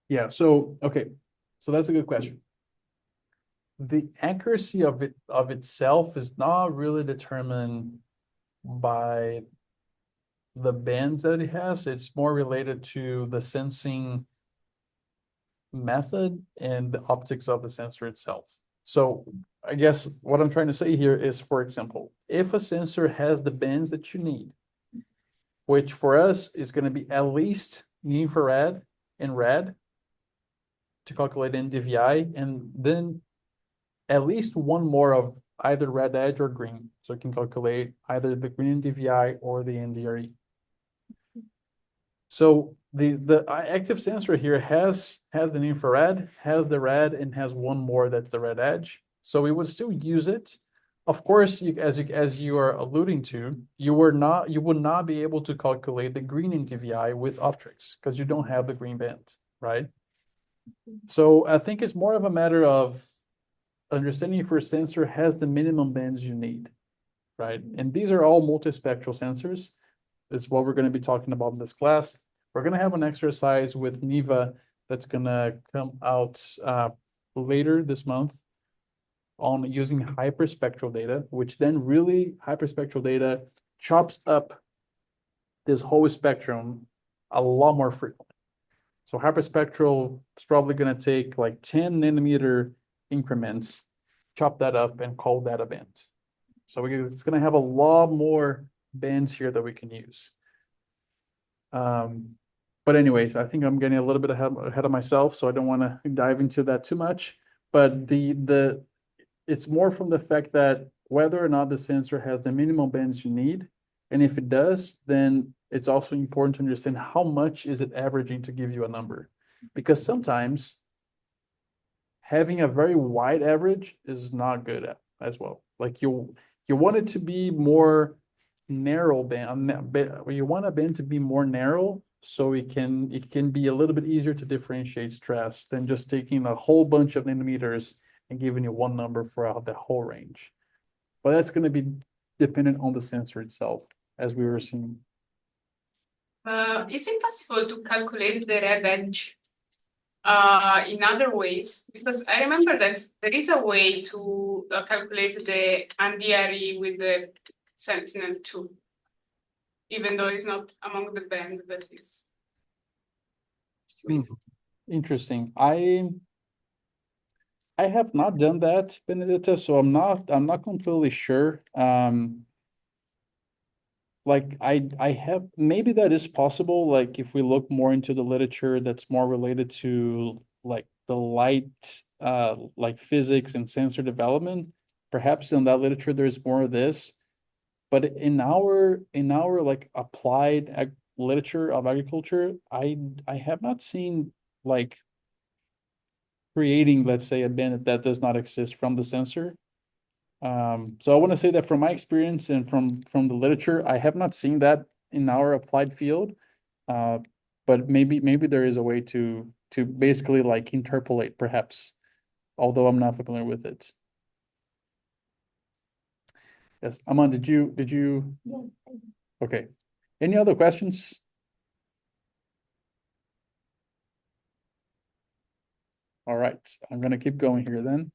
Yeah, so okay, so that's a good question. The accuracy of itself is not really determined by the bands that it has. It's more related to the sensing method and the optics of the sensor itself. So I guess what I'm trying to say here is, for example, if a sensor has the bands that you need, which for us is going to be at least near infrared and red, to calculate NDVI, and then at least one more of either red edge or green. So it can calculate either the green NDVI or the NDRE. So the active sensor here has an infrared, has the red, and has one more that's the red edge. So we would still use it. Of course, as you are alluding to, you would not be able to calculate the green NDVI with Optrix because you don't have the green band, right? So I think it's more of a matter of understanding if your sensor has the minimum bands you need, right? And these are all multispectral sensors. It's what we're going to be talking about in this class. We're going to have an exercise with NEVA that's going to come out later this month on using hyperspectral data, which then really hyperspectral data chops up this whole spectrum a lot more frequently. So hyperspectral is probably going to take like 10 nanometer increments, chop that up and call that a band. So it's going to have a lot more bands here that we can use. But anyways, I think I'm getting a little bit ahead of myself, so I don't want to dive into that too much. But it's more from the fact that whether or not the sensor has the minimum bands you need, and if it does, then it's also important to understand how much is it averaging to give you a number. Because sometimes having a very wide average is not good as well. Like you want it to be more narrow band, you want a band to be more narrow so it can be a little bit easier to differentiate stress than just taking a whole bunch of nanometers and giving you one number for the whole range. But that's going to be dependent on the sensor itself, as we were seeing. Is it possible to calculate the red edge in other ways? Because I remember that there is a way to calculate the NDRE with the Sentinel-2, even though it's not among the band that is. Interesting. I have not done that, Benedetta, so I'm not completely sure. Like I have, maybe that is possible. Like if we look more into the literature that's more related to like the light, like physics and sensor development, perhaps in that literature there's more of this. But in our like applied literature of agriculture, I have not seen like creating, let's say, a band that does not exist from the sensor. So I want to say that from my experience and from the literature, I have not seen that in our applied field. But maybe there is a way to basically like interpolate, perhaps, although I'm not familiar with it. Yes, Aman, did you? Yeah. Okay. Any other questions? All right, I'm gonna keep going here then.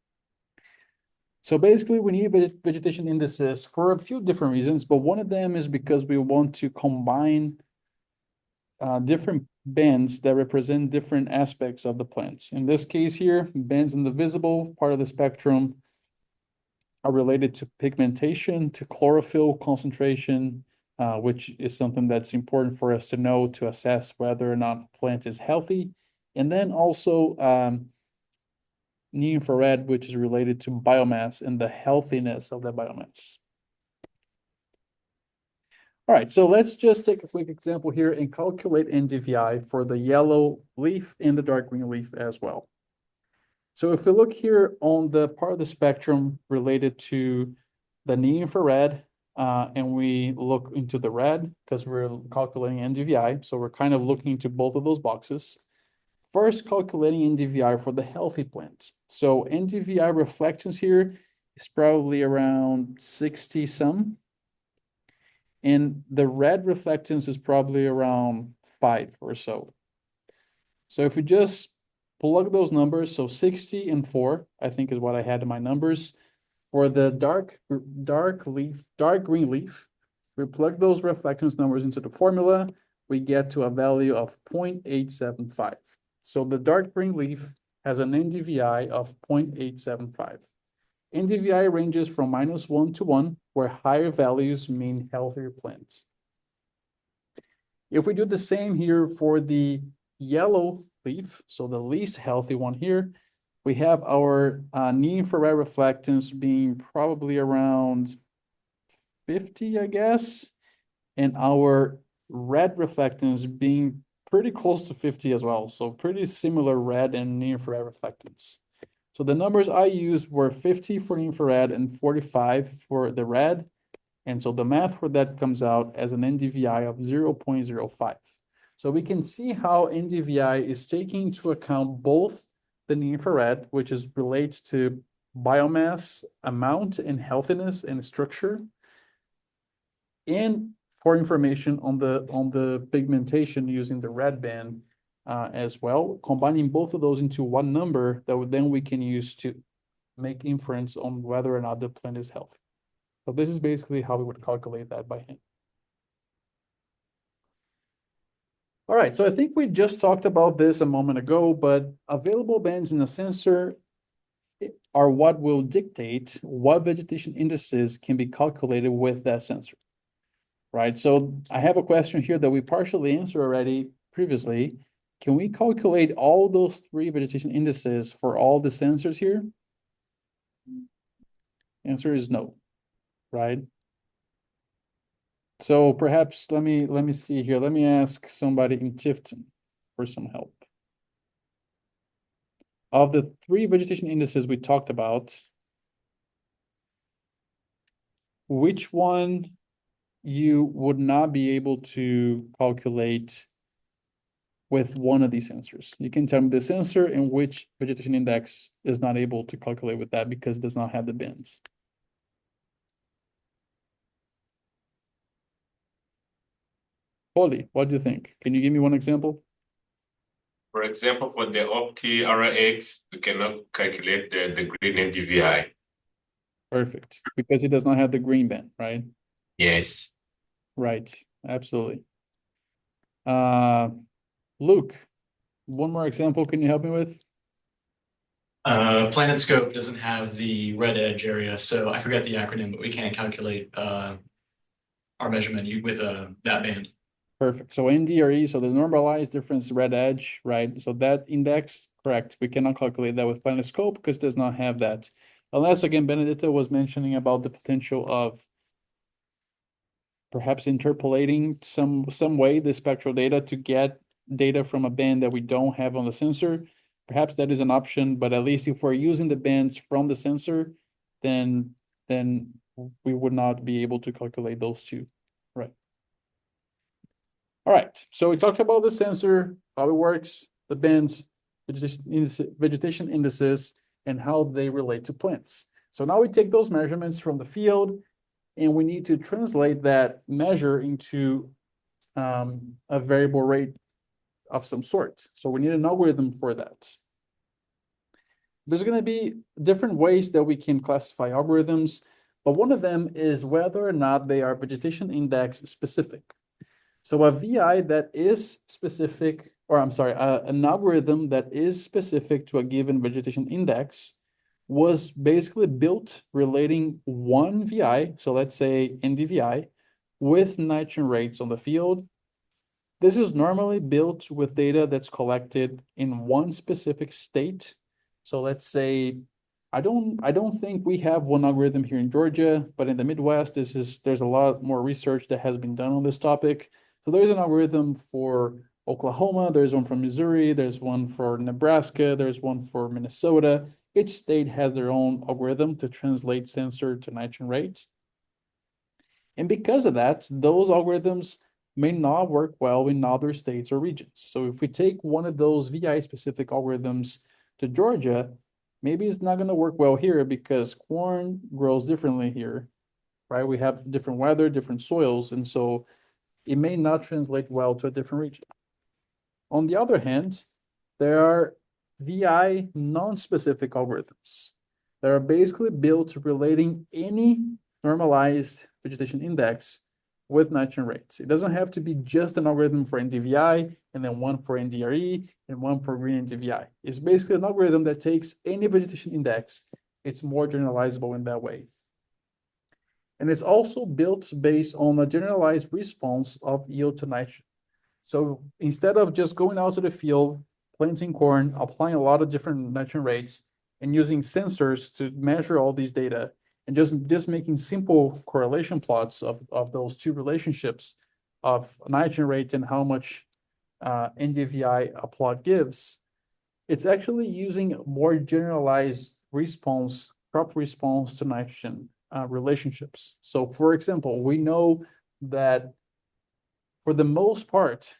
So basically we need vegetation indices for a few different reasons, but one of them is because we want to combine different bands that represent different aspects of the plants. In this case here, bands in the visible part of the spectrum are related to pigmentation, to chlorophyll concentration, which is something that's important for us to know to assess whether or not the plant is healthy. And then also near infrared, which is related to biomass and the healthiness of the biomass. All right, so let's just take a quick example here and calculate NDVI for the yellow leaf and the dark green leaf as well. So if we look here on the part of the spectrum related to the near infrared, and we look into the red, because we're calculating NDVI, so we're kind of looking into both of those boxes. First, calculating NDVI for the healthy plants. So NDVI reflections here is probably around 60 some. And the red reflectance is probably around 5 or so. So if we just plug those numbers, so 60 and 4, I think is what I had in my numbers. For the dark green leaf, we plug those reflectance numbers into the formula, we get to a value of 0.875. So the dark green leaf has an NDVI of 0.875. NDVI ranges from -1 to 1, where higher values mean healthier plants. If we do the same here for the yellow leaf, so the least healthy one here. We have our near-infrared reflectance being probably around 50, I guess, and our red reflectance being pretty close to 50 as well. So pretty similar red and near-infrared reflectance. So the numbers I used were 50 for infrared and 45 for the red. And so the math for that comes out as an NDVI of 0.05. So we can see how NDVI is taking into account both the near-infrared, which is relates to biomass amount and healthiness and structure, and for information on the pigmentation using the red band as well, combining both of those into one number that then we can use to make inference on whether or not the plant is healthy. So this is basically how we would calculate that by hand. All right, so I think we just talked about this a moment ago, but available bands in a sensor are what will dictate what vegetation indices can be calculated with that sensor, right? So I have a question here that we partially answered already previously. Can we calculate all those 3 vegetation indices for all the sensors here? Answer is no, right? So perhaps let me see here. Let me ask somebody in Tifton for some help. Of the 3 vegetation indices we talked about, which one you would not be able to calculate with one of these sensors? You can tell me the sensor and which vegetation index is not able to calculate with that because it does not have the bins. Holly, what do you think? Can you give me one example? For example, for the OptiRx, we cannot calculate the green NDVI. Perfect, because it does not have the green band, right? Yes. Right, absolutely. Luke, one more example, can you help me with? PlanetScope doesn't have the red edge area, so I forget the acronym, but we can't calculate our measurement with that band. Perfect. So NDRE, so the normalized difference red edge, right? So that index, correct. We cannot calculate that with PlanetScope because it does not have that. Unless, again, Benedetta was mentioning about the potential of perhaps interpolating some way the spectral data to get data from a band that we don't have on the sensor. Perhaps that is an option, but at least if we're using the bands from the sensor, then we would not be able to calculate those 2, right? All right, so we talked about the sensor, how it works, the bands, vegetation indices, and how they relate to plants. So now we take those measurements from the field, and we need to translate that measure into a variable rate of some sort. So we need an algorithm for that. There's going to be different ways that we can classify algorithms, but one of them is whether or not they are vegetation index specific. So a VI that is specific, or I'm sorry, an algorithm that is specific to a given vegetation index was basically built relating one VI, so let's say NDVI, with nitrogen rates on the field. This is normally built with data that's collected in one specific state. So let's say, I don't think we have one algorithm here in Georgia, but in the Midwest, there's a lot more research that has been done on this topic. So there's an algorithm for Oklahoma, there's one for Missouri, there's one for Nebraska, there's one for Minnesota. Each state has their own algorithm to translate sensor to nitrogen rates. And because of that, those algorithms may not work well in other states or regions. So if we take one of those VI-specific algorithms to Georgia, maybe it's not going to work well here because corn grows differently here, right? We have different weather, different soils, and so it may not translate well to a different region. On the other hand, there are VI non-specific algorithms that are basically built relating any normalized vegetation index with nitrogen rates. It doesn't have to be just an algorithm for NDVI and then one for NDRE and one for green NDVI. It's basically an algorithm that takes any vegetation index. It's more generalizable in that way. And it's also built based on a generalized response of yield to nitrogen. So instead of just going out to the field, planting corn, applying a lot of different nitrogen rates, and using sensors to measure all these data, and just making simple correlation plots of those two relationships of nitrogen rate and how much NDVI a plot gives, it's actually using more generalized response, crop response to nitrogen relationships. So for example, we know that for the most part,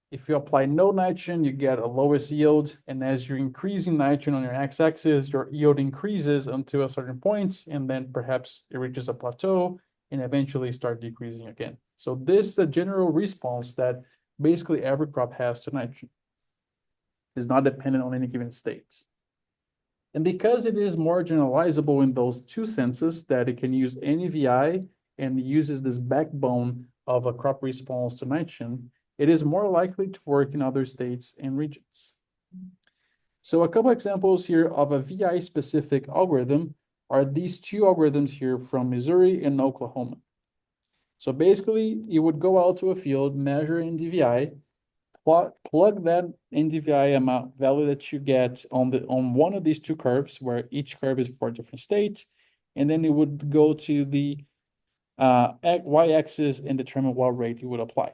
if you apply no nitrogen, you get a lowest yield. And as you're increasing nitrogen on your x-axis, your yield increases until a certain point, and then perhaps it reaches a plateau and eventually start decreasing again. So this is a general response that basically every crop has to nitrogen. It's not dependent on any given states. And because it is more generalizable in those two senses, that it can use any VI and uses this backbone of a crop response to nitrogen, it is more likely to work in other states and regions. So a couple examples here of a VI-specific algorithm are these two algorithms here from Missouri and Oklahoma. So basically, you would go out to a field, measure NDVI, plug that NDVI amount value that you get on one of these two curves, where each curve is for a different state, and then you would go to the y-axis and determine what rate you would apply.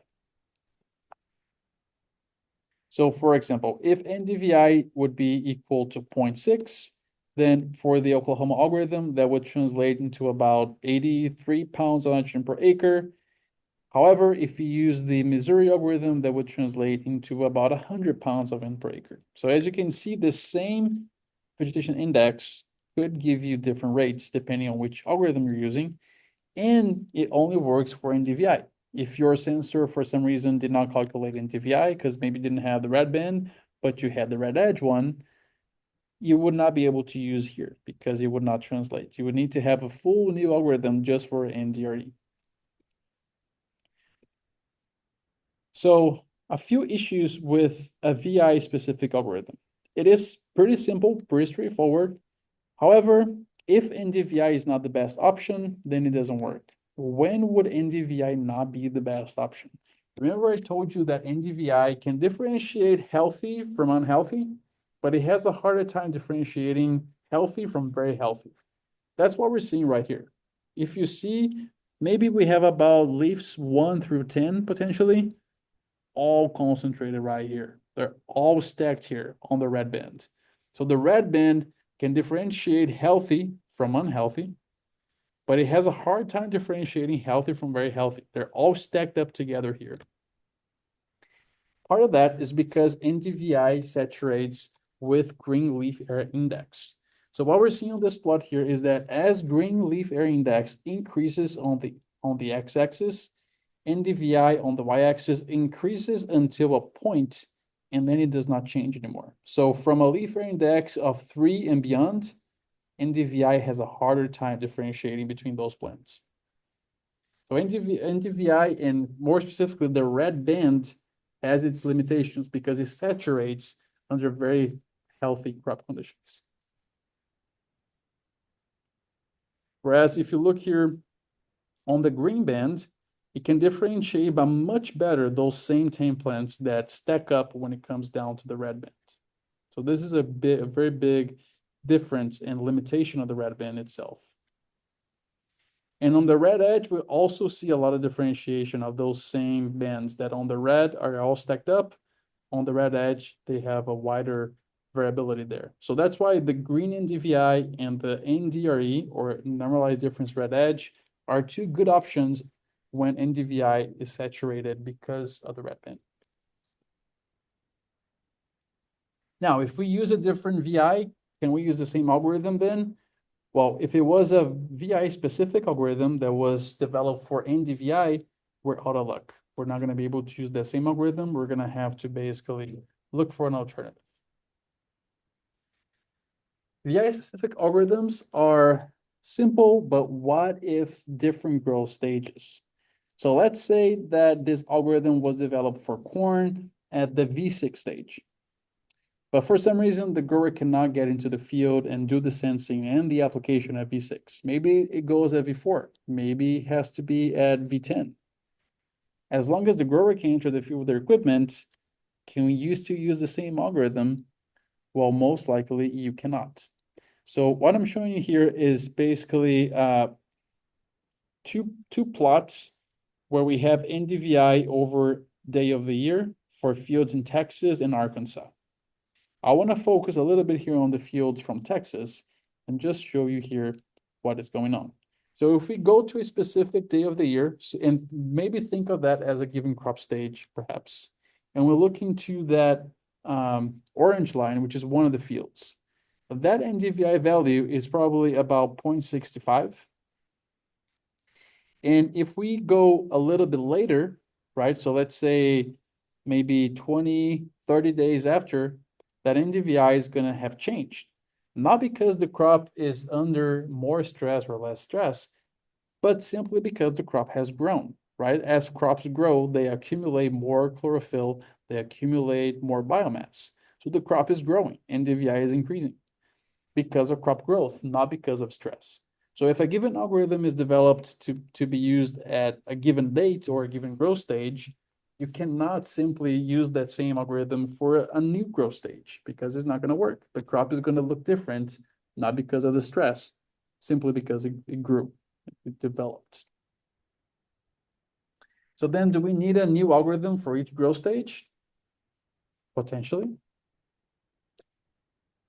So for example, if NDVI would be equal to 0.6, then for the Oklahoma algorithm, that would translate into about 83 pounds of nitrogen per acre. However, if you use the Missouri algorithm, that would translate into about 100 pounds of N per acre. So as you can see, the same vegetation index could give you different rates depending on which algorithm you're using, and it only works for NDVI. If your sensor for some reason did not calculate NDVI because maybe didn't have the red band, but you had the red edge one, you would not be able to use here because it would not translate. You would need to have a full new algorithm just for NDRE. So a few issues with a VI specific algorithm. It is pretty simple, pretty straightforward. However, if NDVI is not the best option, then it doesn't work. When would NDVI not be the best option? Remember I told you that NDVI can differentiate healthy from unhealthy, but it has a harder time differentiating healthy from very healthy. That's what we're seeing right here. If you see, maybe we have about leaves 1 through 10 potentially, all concentrated right here. They're all stacked here on the red band. So the red band can differentiate healthy from unhealthy, but it has a hard time differentiating healthy from very healthy. They're all stacked up together here. Part of that is because NDVI saturates with green leaf area index. So what we're seeing on this plot here is that as green leaf area index increases on the x-axis, NDVI on the y-axis increases until a point, and then it does not change anymore. So from a leaf area index of 3 and beyond, NDVI has a harder time differentiating between those plants. So NDVI, and more specifically the red band, has its limitations because it saturates under very healthy crop conditions. Whereas if you look here on the green band, it can differentiate by much better those same 10 plants that stack up when it comes down to the red band. So this is a very big difference and limitation of the red band itself. And on the red edge, we also see a lot of differentiation of those same bands that on the red are all stacked up. On the red edge, they have a wider variability there. So that's why the green NDVI and the NDRE, or normalized difference red edge, are two good options when NDVI is saturated because of the red band. Now, if we use a different VI, can we use the same algorithm then? Well, if it was a VI-specific algorithm that was developed for NDVI, we're out of luck. We're not going to be able to use the same algorithm. We're going to have to basically look for an alternative. VI-specific algorithms are simple, but what if different growth stages? So let's say that this algorithm was developed for corn at the V6 stage. But for some reason, the grower cannot get into the field and do the sensing and the application at V6. Maybe it goes at V4. Maybe it has to be at V10. As long as the grower can enter the field with their equipment, Can you still use the same algorithm? Well, most likely you cannot. So what I'm showing you here is basically two plots where we have NDVI over day of the year for fields in Texas and Arkansas. I want to focus a little bit here on the fields from Texas and just show you here what is going on. So if we go to a specific day of the year, and maybe think of that as a given crop stage, perhaps, and we're looking to that orange line, which is one of the fields. That NDVI value is probably about 0.65. And if we go a little bit later, right? So let's say maybe 20, 30 days after, that NDVI is going to have changed. Not because the crop is under more stress or less stress, but simply because the crop has grown, right? As crops grow, they accumulate more chlorophyll, they accumulate more biomass. So the crop is growing, NDVI is increasing because of crop growth, not because of stress. So if a given algorithm is developed to be used at a given date or a given growth stage, you cannot simply use that same algorithm for a new growth stage because it's not going to work. The crop is going to look different, not because of the stress, simply because it grew, it developed. So then do we need a new algorithm for each growth stage? Potentially.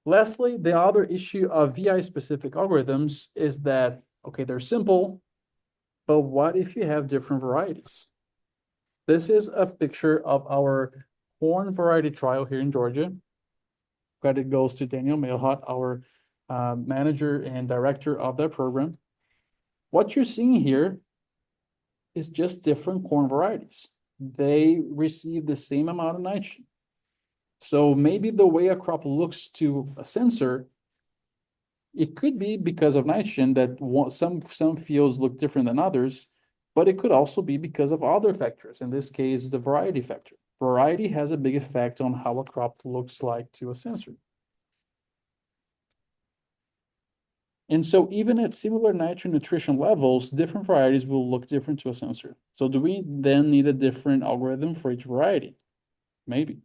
Lastly, the other issue of VI-specific algorithms is that, okay, they're simple, but what if you have different varieties? This is a picture of our corn variety trial here in Georgia. Credit goes to Daniel Mailhot, our manager and director of that program. What you're seeing here is just different corn varieties. They receive the same amount of nitrogen. So maybe the way a crop looks to a sensor, it could be because of nitrogen that some fields look different than others, but it could also be because of other factors. In this case, the variety factor. Variety has a big effect on how a crop looks like to a sensor. And so even at similar nitrogen nutrition levels, different varieties will look different to a sensor. So do we then need a different algorithm for each variety? Maybe.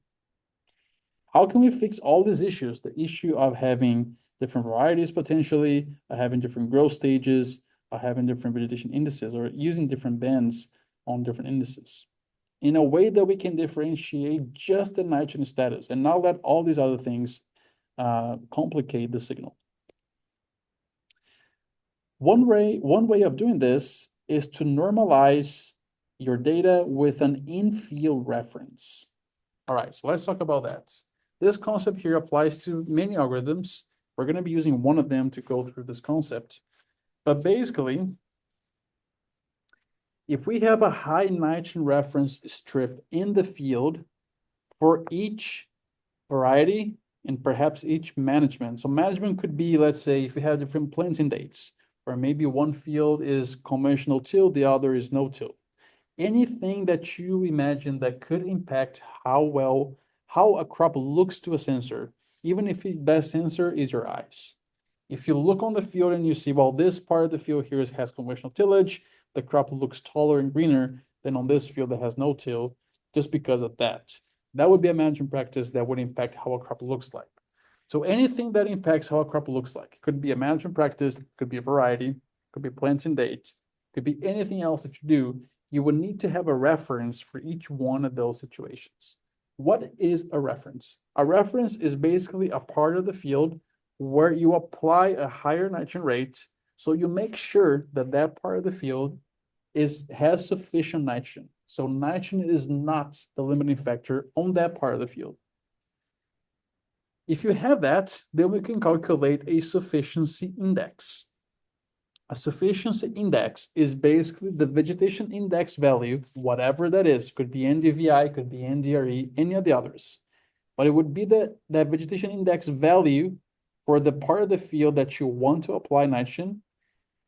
How can we fix all these issues? The issue of having different varieties potentially, having different growth stages, having different vegetation indices, or using different bands on different indices in a way that we can differentiate just the nitrogen status and not let all these other things complicate the signal. One way of doing this is to normalize your data with an in-field reference. All right, so let's talk about that. This concept here applies to many algorithms. We're going to be using one of them to go through this concept. But basically, if we have a high nitrogen reference strip in the field for each variety and perhaps each management. So management could be, let's say, if we have different planting dates, or maybe one field is conventional till, the other is no-till. Anything that you imagine that could impact how a crop looks to a sensor, even if that sensor is your eyes. If you look on the field and you see, well, this part of the field here has conventional tillage, the crop looks taller and greener than on this field that has no till, just because of that. That would be a management practice that would impact how a crop looks like. So anything that impacts how a crop looks like, could be a management practice, could be a variety, could be planting date, could be anything else that you do, you would need to have a reference for each one of those situations. What is a reference? A reference is basically a part of the field where you apply a higher nitrogen rate, so you make sure that that part of the field has sufficient nitrogen. So nitrogen is not the limiting factor on that part of the field. If you have that, then we can calculate a sufficiency index. A sufficiency index is basically the vegetation index value, whatever that is. Could be NDVI, could be NDRE, any of the others. But it would be that vegetation index value for the part of the field that you want to apply nitrogen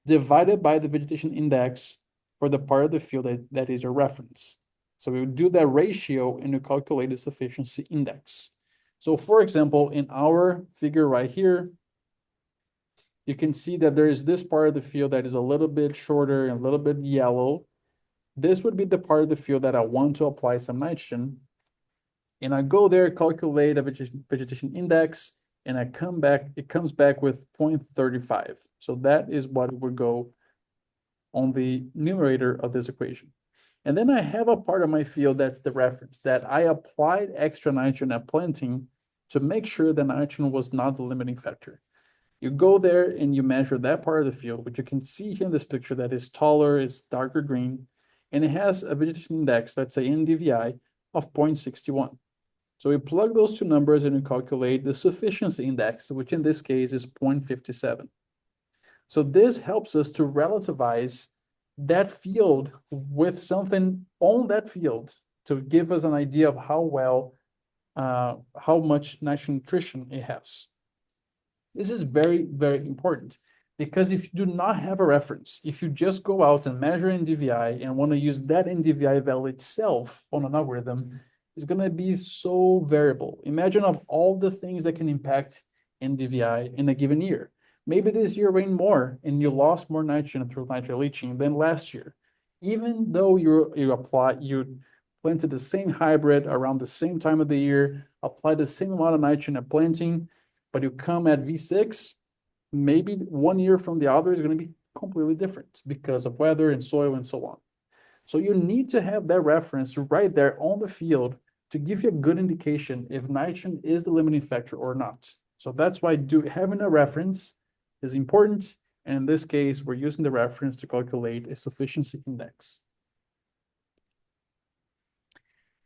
divided by the vegetation index for the part of the field that is your reference. So we would do that ratio and we calculate the sufficiency index. So for example, in our figure right here, you can see that there is this part of the field that is a little bit shorter and a little bit yellow. This would be the part of the field that I want to apply some nitrogen. And I go there, calculate a vegetation index, and I come back, it comes back with 0.35. So that is what would go on the numerator of this equation. And then I have a part of my field that's the reference, that I applied extra nitrogen at planting to make sure the nitrogen was not the limiting factor. You go there and you measure that part of the field, which you can see here in this picture that is taller, is darker green, and it has a vegetation index, let's say NDVI, of 0.61. So we plug those two numbers and we calculate the sufficiency index, which in this case is 0.57. So this helps us to relativize that field with something on that field to give us an idea of how much nitrogen nutrition it has. This is very, very important because if you do not have a reference, if you just go out and measure NDVI and want to use that NDVI value itself on an algorithm, it's going to be so variable. Imagine of all the things that can impact NDVI in a given year. Maybe this year rained more and you lost more nitrogen through nitrate leaching than last year. Even though you planted the same hybrid around the same time of the year, applied the same amount of nitrogen at planting, but you come at V6, maybe 1 year from the other is going to be completely different because of weather and soil and so on. So you need to have that reference right there on the field to give you a good indication if nitrogen is the limiting factor or not. So that's why having a reference is important. And in this case, we're using the reference to calculate a sufficiency index.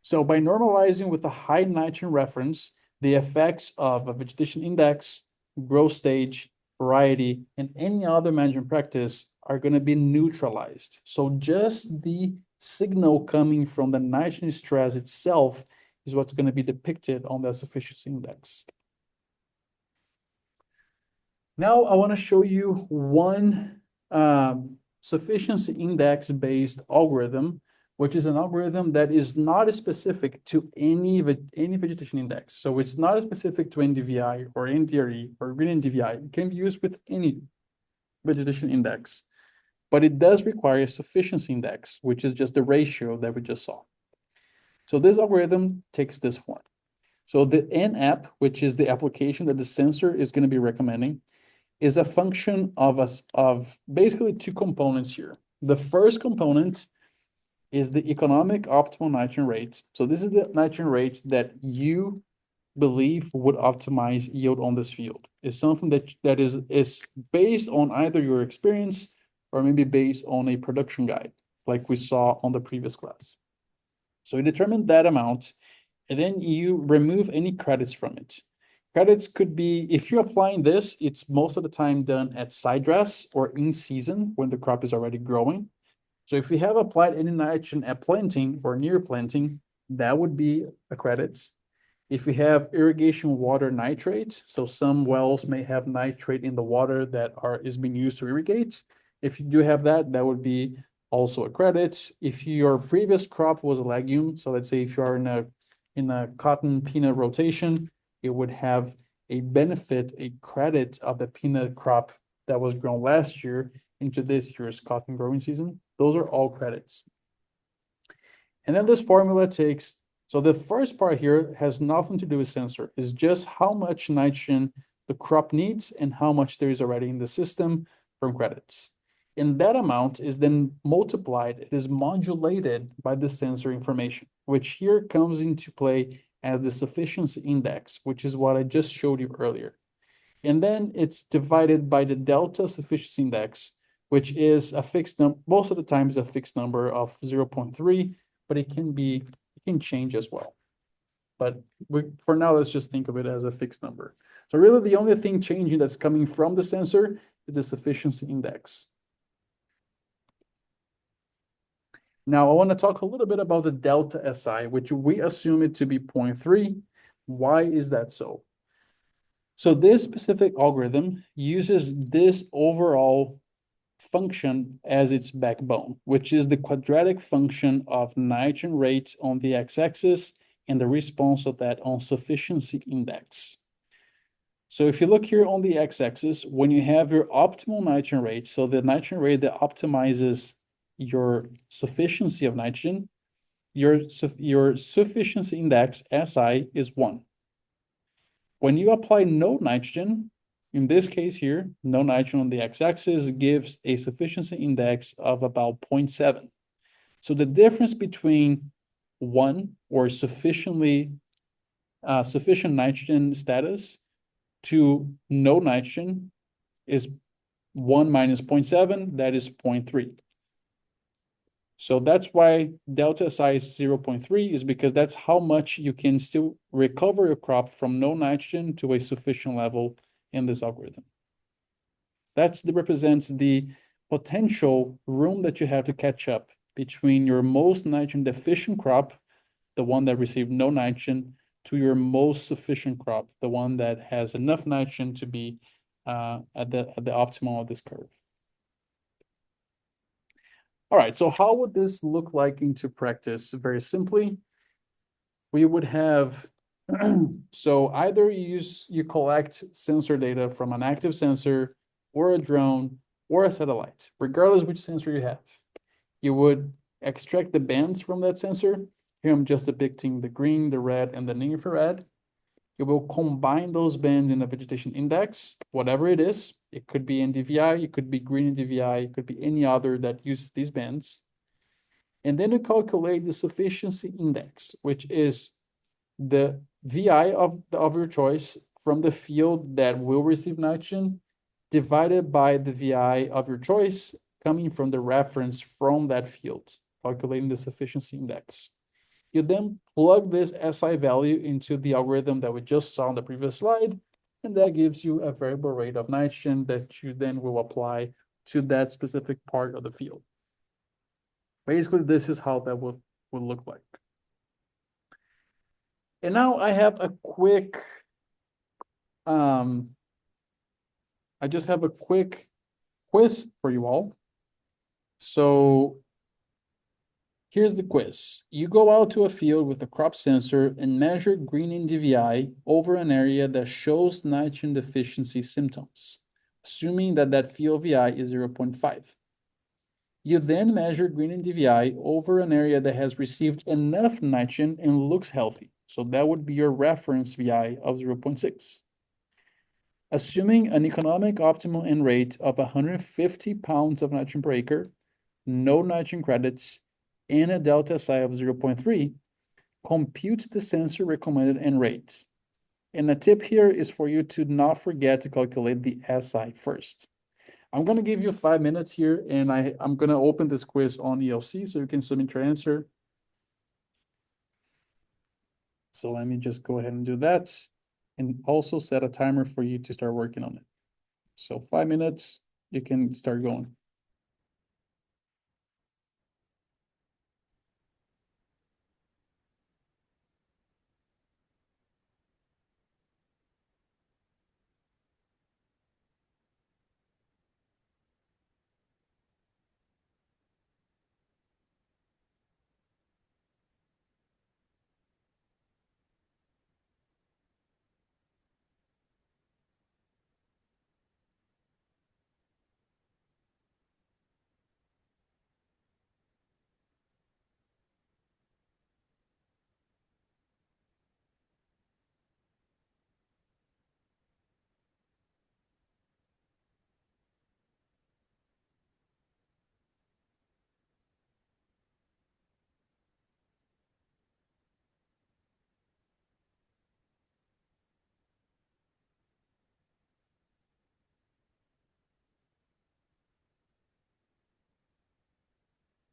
So by normalizing with a high nitrogen reference, the effects of a vegetation index, growth stage, variety, and any other management practice are going to be neutralized. So just the signal coming from the nitrogen stress itself is what's going to be depicted on the sufficiency index. Now I want to show you one sufficiency index based algorithm, which is an algorithm that is not specific to any vegetation index. So it's not specific to NDVI or NDRE or green NDVI. It can be used with any vegetation index, but it does require a sufficiency index, which is just the ratio that we just saw. So this algorithm takes this form. So the NApp, which is the application that the sensor is going to be recommending, is a function of basically two components here. The first component is the economic optimal nitrogen rate. So this is the nitrogen rate that you believe would optimize yield on this field. It's something that is based on either your experience or maybe based on a production guide, like we saw on the previous class. So you determine that amount, and then you remove any credits from it. Credits could be, if you're applying this, it's most of the time done at side dress or in season when the crop is already growing. So if you have applied any nitrogen at planting or near planting, that would be a credit. If you have irrigation water nitrate, so some wells may have nitrate in the water that is being used to irrigate. If you do have that, that would be also a credit. If your previous crop was a legume, so let's say if you are in a cotton peanut rotation, it would have a benefit, a credit of the peanut crop that was grown last year into this year's cotton growing season. Those are all credits. And then this formula takes, so the first part here has nothing to do with sensor. It's just how much nitrogen the crop needs and how much there is already in the system from credits. And that amount is then multiplied, it is modulated by the sensor information, which here comes into play as the sufficiency index, which is what I just showed you earlier. And then it's divided by the delta sufficiency index, which is a fixed number, most of the time is a fixed number of 0.3, but it can change as well. But for now, let's just think of it as a fixed number. So really the only thing changing that's coming from the sensor is the sufficiency index. Now I want to talk a little bit about the delta SI, which we assume it to be 0.3. Why is that so? So this specific algorithm uses this overall function as its backbone, which is the quadratic function of nitrogen rate on the x-axis and the response of that on sufficiency index. So if you look here on the x-axis, when you have your optimal nitrogen rate, so the nitrogen rate that optimizes your sufficiency of nitrogen, your sufficiency index, SI, is 1. When you apply no nitrogen, in this case here, no nitrogen on the x-axis gives a sufficiency index of about 0.7. So the difference between 1 or sufficient nitrogen status to no nitrogen is 1 minus 0.7, that is 0.3. So that's why delta SI is 0.3, is because that's how much you can still recover your crop from no nitrogen to a sufficient level in this algorithm. That represents the potential room that you have to catch up between your most nitrogen deficient crop, the one that received no nitrogen, to your most sufficient crop, the one that has enough nitrogen to be at the optimal of this curve. All right, so how would this look like into practice? Very simply, we would have, so either you collect sensor data from an active sensor or a drone or a satellite, regardless which sensor you have. You would extract the bands from that sensor. Here I'm just depicting the green, the red, and the near infrared. You will combine those bands in a vegetation index, whatever it is. It could be NDVI, it could be green NDVI, it could be any other that uses these bands. And then you calculate the sufficiency index, which is the VI of your choice from the field that will receive nitrogen divided by the VI of your choice coming from the reference from that field, calculating the sufficiency index. You then plug this SI value into the algorithm that we just saw on the previous slide, and that gives you a variable rate of nitrogen that you then will apply to that specific part of the field. Basically, this is how that would look like. And now I have a quick, I just have a quick quiz for you all. So here's the quiz. You go out to a field with a crop sensor and measure green NDVI over an area that shows nitrogen deficiency symptoms, assuming that that field VI is 0.5. You then measure green NDVI over an area that has received enough nitrogen and looks healthy. So that would be your reference VI of 0.6. Assuming an economic optimal N rate of 150 pounds of nitrogen per acre, no nitrogen credits, and a delta SI of 0.3, compute the sensor recommended N rate. And the tip here is for you to not forget to calculate the SI first. I'm going to give you 5 minutes here, and I'm going to open this quiz on ELC so you can submit your answer. So let me just go ahead and do that, and also set a timer for you to start working on it. So 5 minutes, you can start going.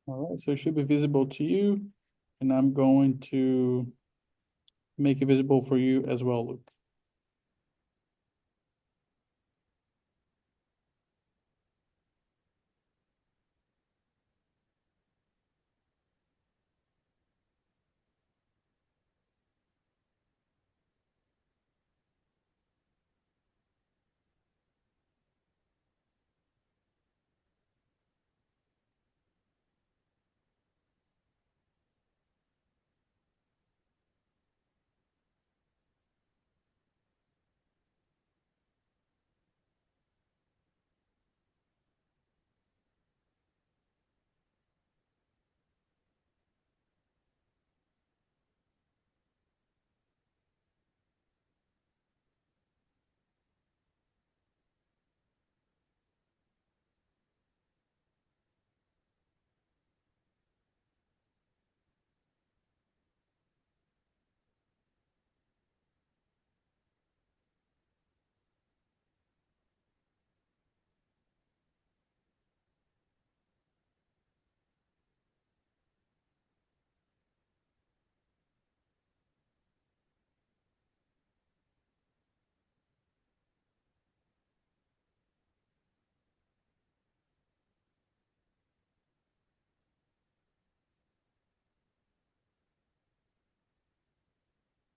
All right, so it should be visible to you, and I'm going to make it visible for you as well, Luke.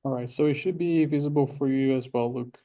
All right, so it should be visible for you as well, Luke.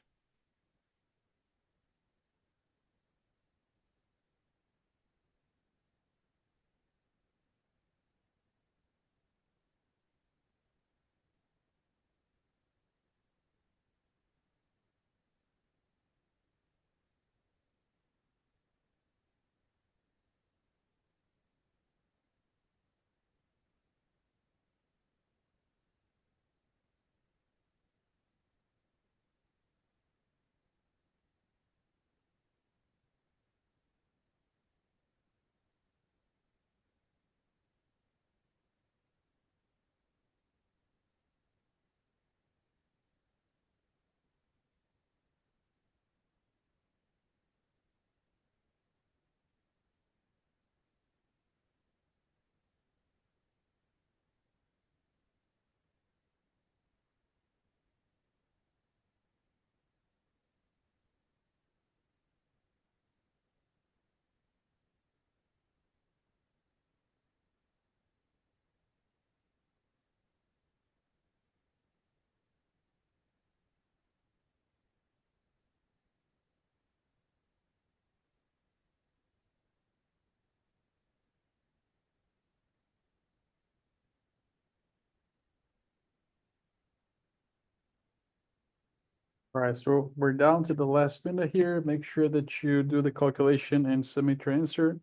All right, so we're down to the last minute here. Make sure that you do the calculation and submit your answer.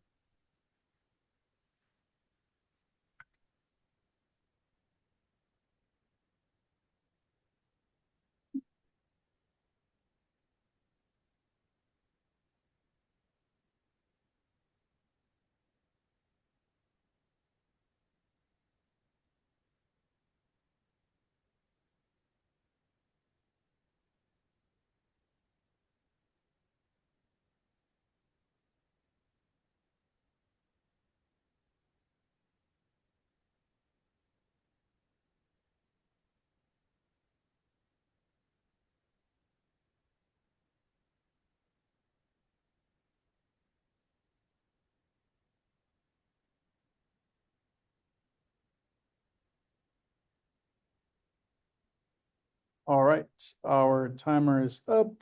All right, our timer is up.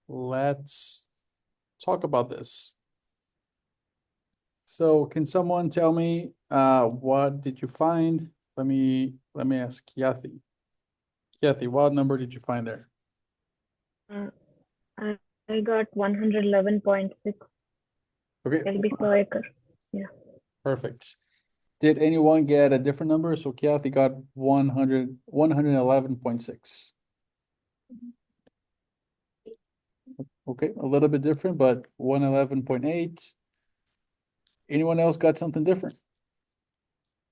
Let's talk about this. So can someone tell me what did you find? Let me ask Kathy. Kathy, what number did you find there? Uh, I got 111.6 Okay, lb per acre. perfect. Did anyone get a different number? So Kathy got 111.6. Okay, a little bit different, but 111.8. Anyone else got something different?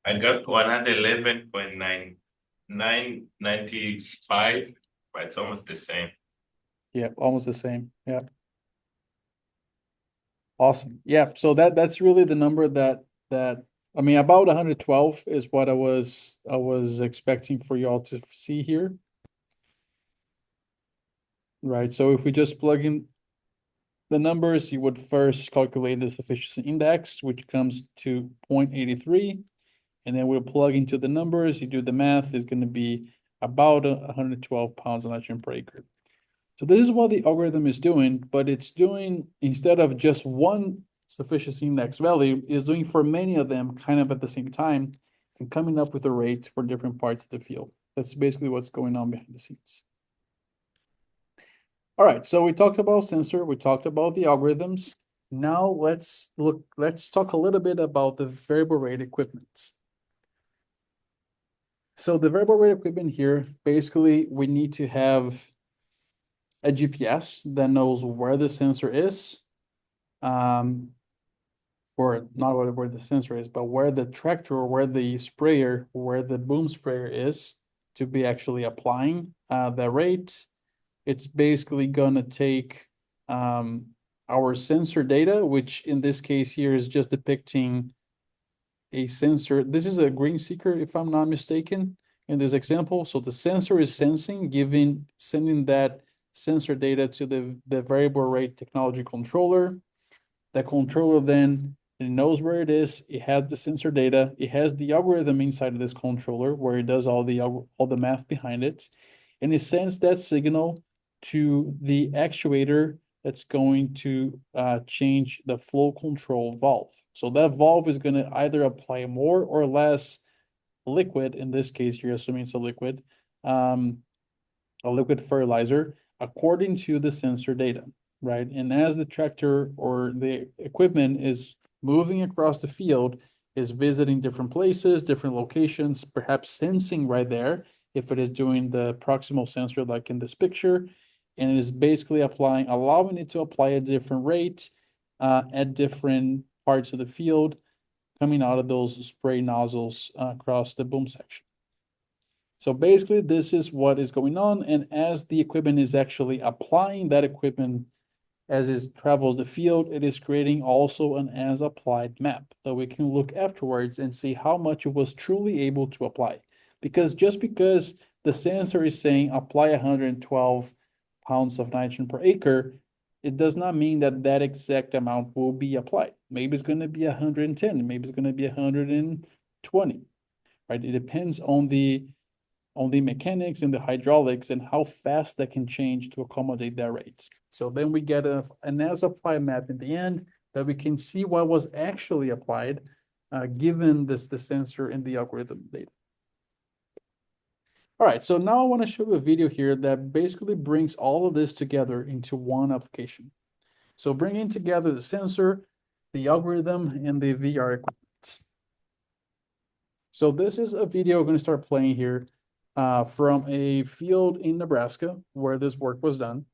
I got 111.9995, but it's almost the same. Yeah, almost the same. Yeah. Awesome. Yeah, so that's really the number that I mean about 112 is what I was expecting for y'all to see here. Right, so if we just plug in the numbers, you would first calculate the sufficiency index, which comes to 0.83, and then we'll plug into the numbers, you do the math, it's going to be about 112 pounds of nitrogen per acre. So this is what the algorithm is doing, but it's doing, instead of just one sufficiency index value, is doing for many of them kind of at the same time and coming up with a rate for different parts of the field. That's basically what's going on behind the scenes. All right, so we talked about sensor, we talked about the algorithms. Now let's talk a little bit about the variable rate equipment. So the variable rate equipment here, basically we need to have a GPS that knows where the sensor is, or not where the sensor is, but where the tractor or where the sprayer, where the boom sprayer is to be actually applying the rate. It's basically gonna take our sensor data, which in this case here is just depicting a sensor. This is a green seeker, if I'm not mistaken, in this example. So the sensor is sensing, sending that sensor data to the variable rate technology controller. The controller then It knows where it is. It has the sensor data. It has the algorithm inside of this controller where it does all the math behind it. And it sends that signal to the actuator that's going to change the flow control valve. So that valve is going to either apply more or less liquid. In this case, you're assuming it's a liquid fertilizer according to the sensor data, right? And as the tractor or the equipment is moving across the field, is visiting different places, different locations, perhaps sensing right there, if it is doing the proximal sensor like in this picture, and it is basically allowing it to apply a different rate at different parts of the field, coming out of those spray nozzles across the boom section. So basically, this is what is going on, and as the equipment is actually applying that equipment as it travels the field, it is creating also an as applied map that we can look afterwards and see how much it was truly able to apply. Because just because the sensor is saying apply 112 pounds of nitrogen per acre, it does not mean that that exact amount will be applied. Maybe it's going to be 110, maybe it's going to be 120, right? It depends on the mechanics and the hydraulics and how fast that can change to accommodate that rate. So then we get an as applied map in the end that we can see what was actually applied given the sensor and the algorithm data. All right, so now I want to show you a video here that basically brings all of this together into one application. So bringing together the sensor, the algorithm, and the VR equipment. So this is a video I'm going to start playing here from a field in Nebraska where this work was done.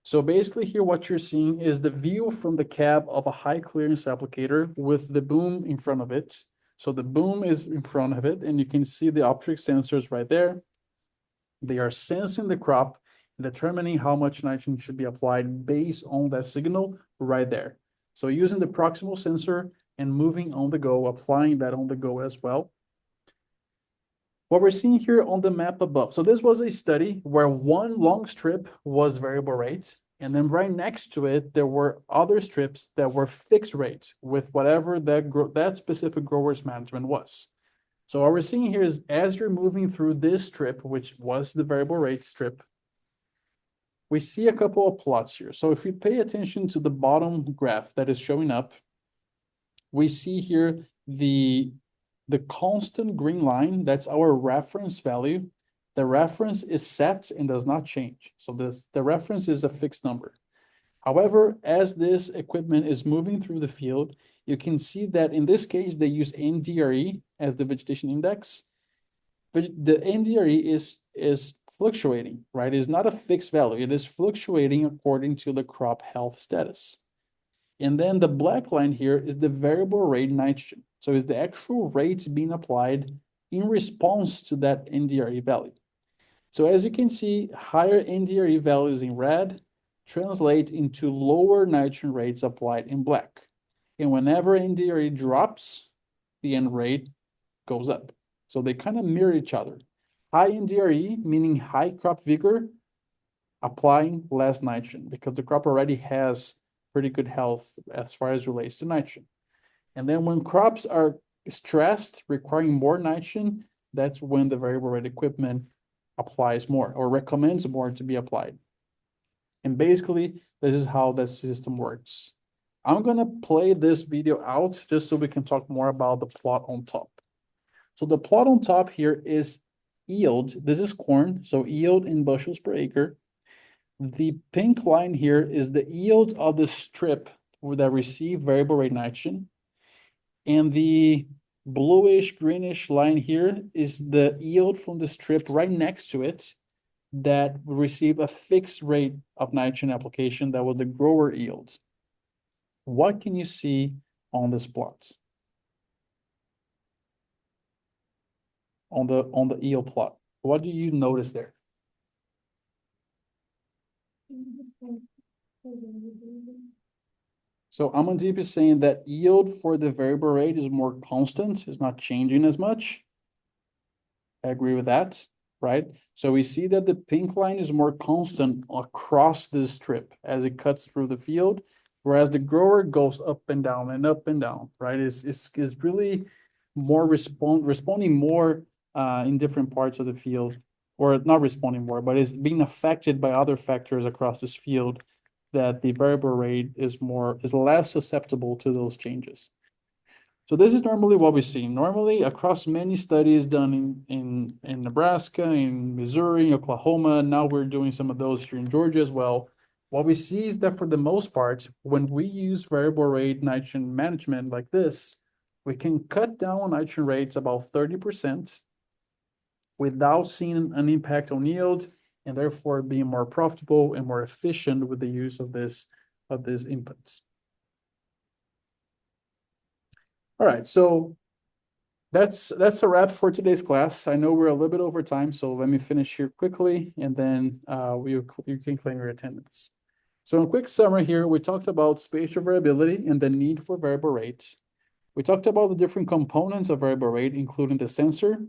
So basically here what you're seeing is the view from the cab of a high clearance applicator with the boom in front of it. So the boom is in front of it and you can see the optic sensors right there. They are sensing the crop and determining how much nitrogen should be applied based on that signal right there. So using the proximal sensor and moving on the go, applying that on the go as well. What we're seeing here on the map above. So this was a study where one long strip was variable rate, and then right next to it, there were other strips that were fixed rates with whatever that specific grower's management was. So what we're seeing here is as you're moving through this strip, which was the variable rate strip, we see a couple of plots here. So if you pay attention to the bottom graph that is showing up, we see here the constant green line, that's our reference value. The reference is set and does not change. So the reference is a fixed number. However, as this equipment is moving through the field, you can see that in this case, they use NDRE as the vegetation index. But the NDRE is fluctuating, right? It's not a fixed value. It is fluctuating according to the crop health status. And then the black line here is the variable rate nitrogen. So it's the actual rate being applied in response to that NDRE value. So as you can see, higher NDRE values in red translate into lower nitrogen rates applied in black. And whenever NDRE drops, the N rate goes up. So they kind of mirror each other. High NDRE, meaning high crop vigor, applying less nitrogen because the crop already has pretty good health as far as relates to nitrogen. And then when crops are stressed, requiring more nitrogen, that's when the variable rate equipment applies more or recommends more to be applied. And basically, this is how that system works. I'm going to play this video out just so we can talk more about the plot on top. So the plot on top here is yield. This is corn, so yield in bushels per acre. The pink line here is the yield of the strip that receive variable rate nitrogen. And the bluish greenish line here is the yield from the strip right next to it that receive a fixed rate of nitrogen application that was the grower yield. What can you see on this plot? On the yield plot, what do you notice there? So Amandeep is saying that yield for the variable rate is more constant, it's not changing as much. I agree with that, right? So we see that the pink line is more constant across this strip as it cuts through the field. whereas the grower goes up and down and up and down, right? Is really more responding more in different parts of the field, or not responding more, but is being affected by other factors across this field, that the variable rate is less susceptible to those changes. So this is normally what we see. Normally, across many studies done in Nebraska, in Missouri, Oklahoma, now we're doing some of those here in Georgia as well. What we see is that for the most part, when we use variable rate nitrogen management like this, we can cut down on nitrogen rates about 30% without seeing an impact on yield, and therefore being more profitable and more efficient with the use of these inputs. All right, so that's a wrap for today's class. I know we're a little bit over time, so let me finish here quickly, and then you can claim your attendance. So in a quick summary here, we talked about spatial variability and the need for variable rate. We talked about the different components of variable rate, including the sensor,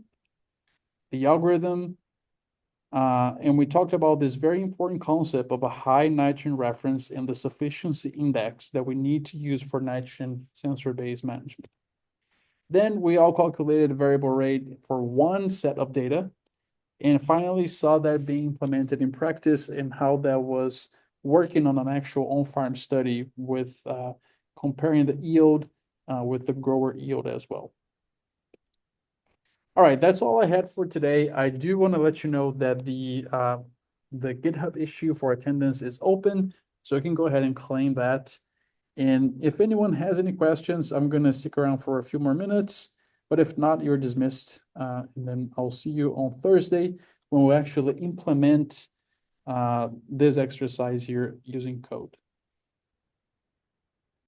the algorithm, and we talked about this very important concept of a high nitrogen reference and the sufficiency index that we need to use for nitrogen sensor-based management. Then we all calculated variable rate for one set of data, and finally saw that being implemented in practice and how that was working on an actual on-farm study with comparing the yield with the grower yield as well. All right, that's all I had for today. I do want to let you know that the GitHub issue for attendance is open, so you can go ahead and claim that. And if anyone has any questions, I'm going to stick around for a few more minutes, but if not, you're dismissed. And then I'll see you on Thursday when we actually implement this exercise here using code.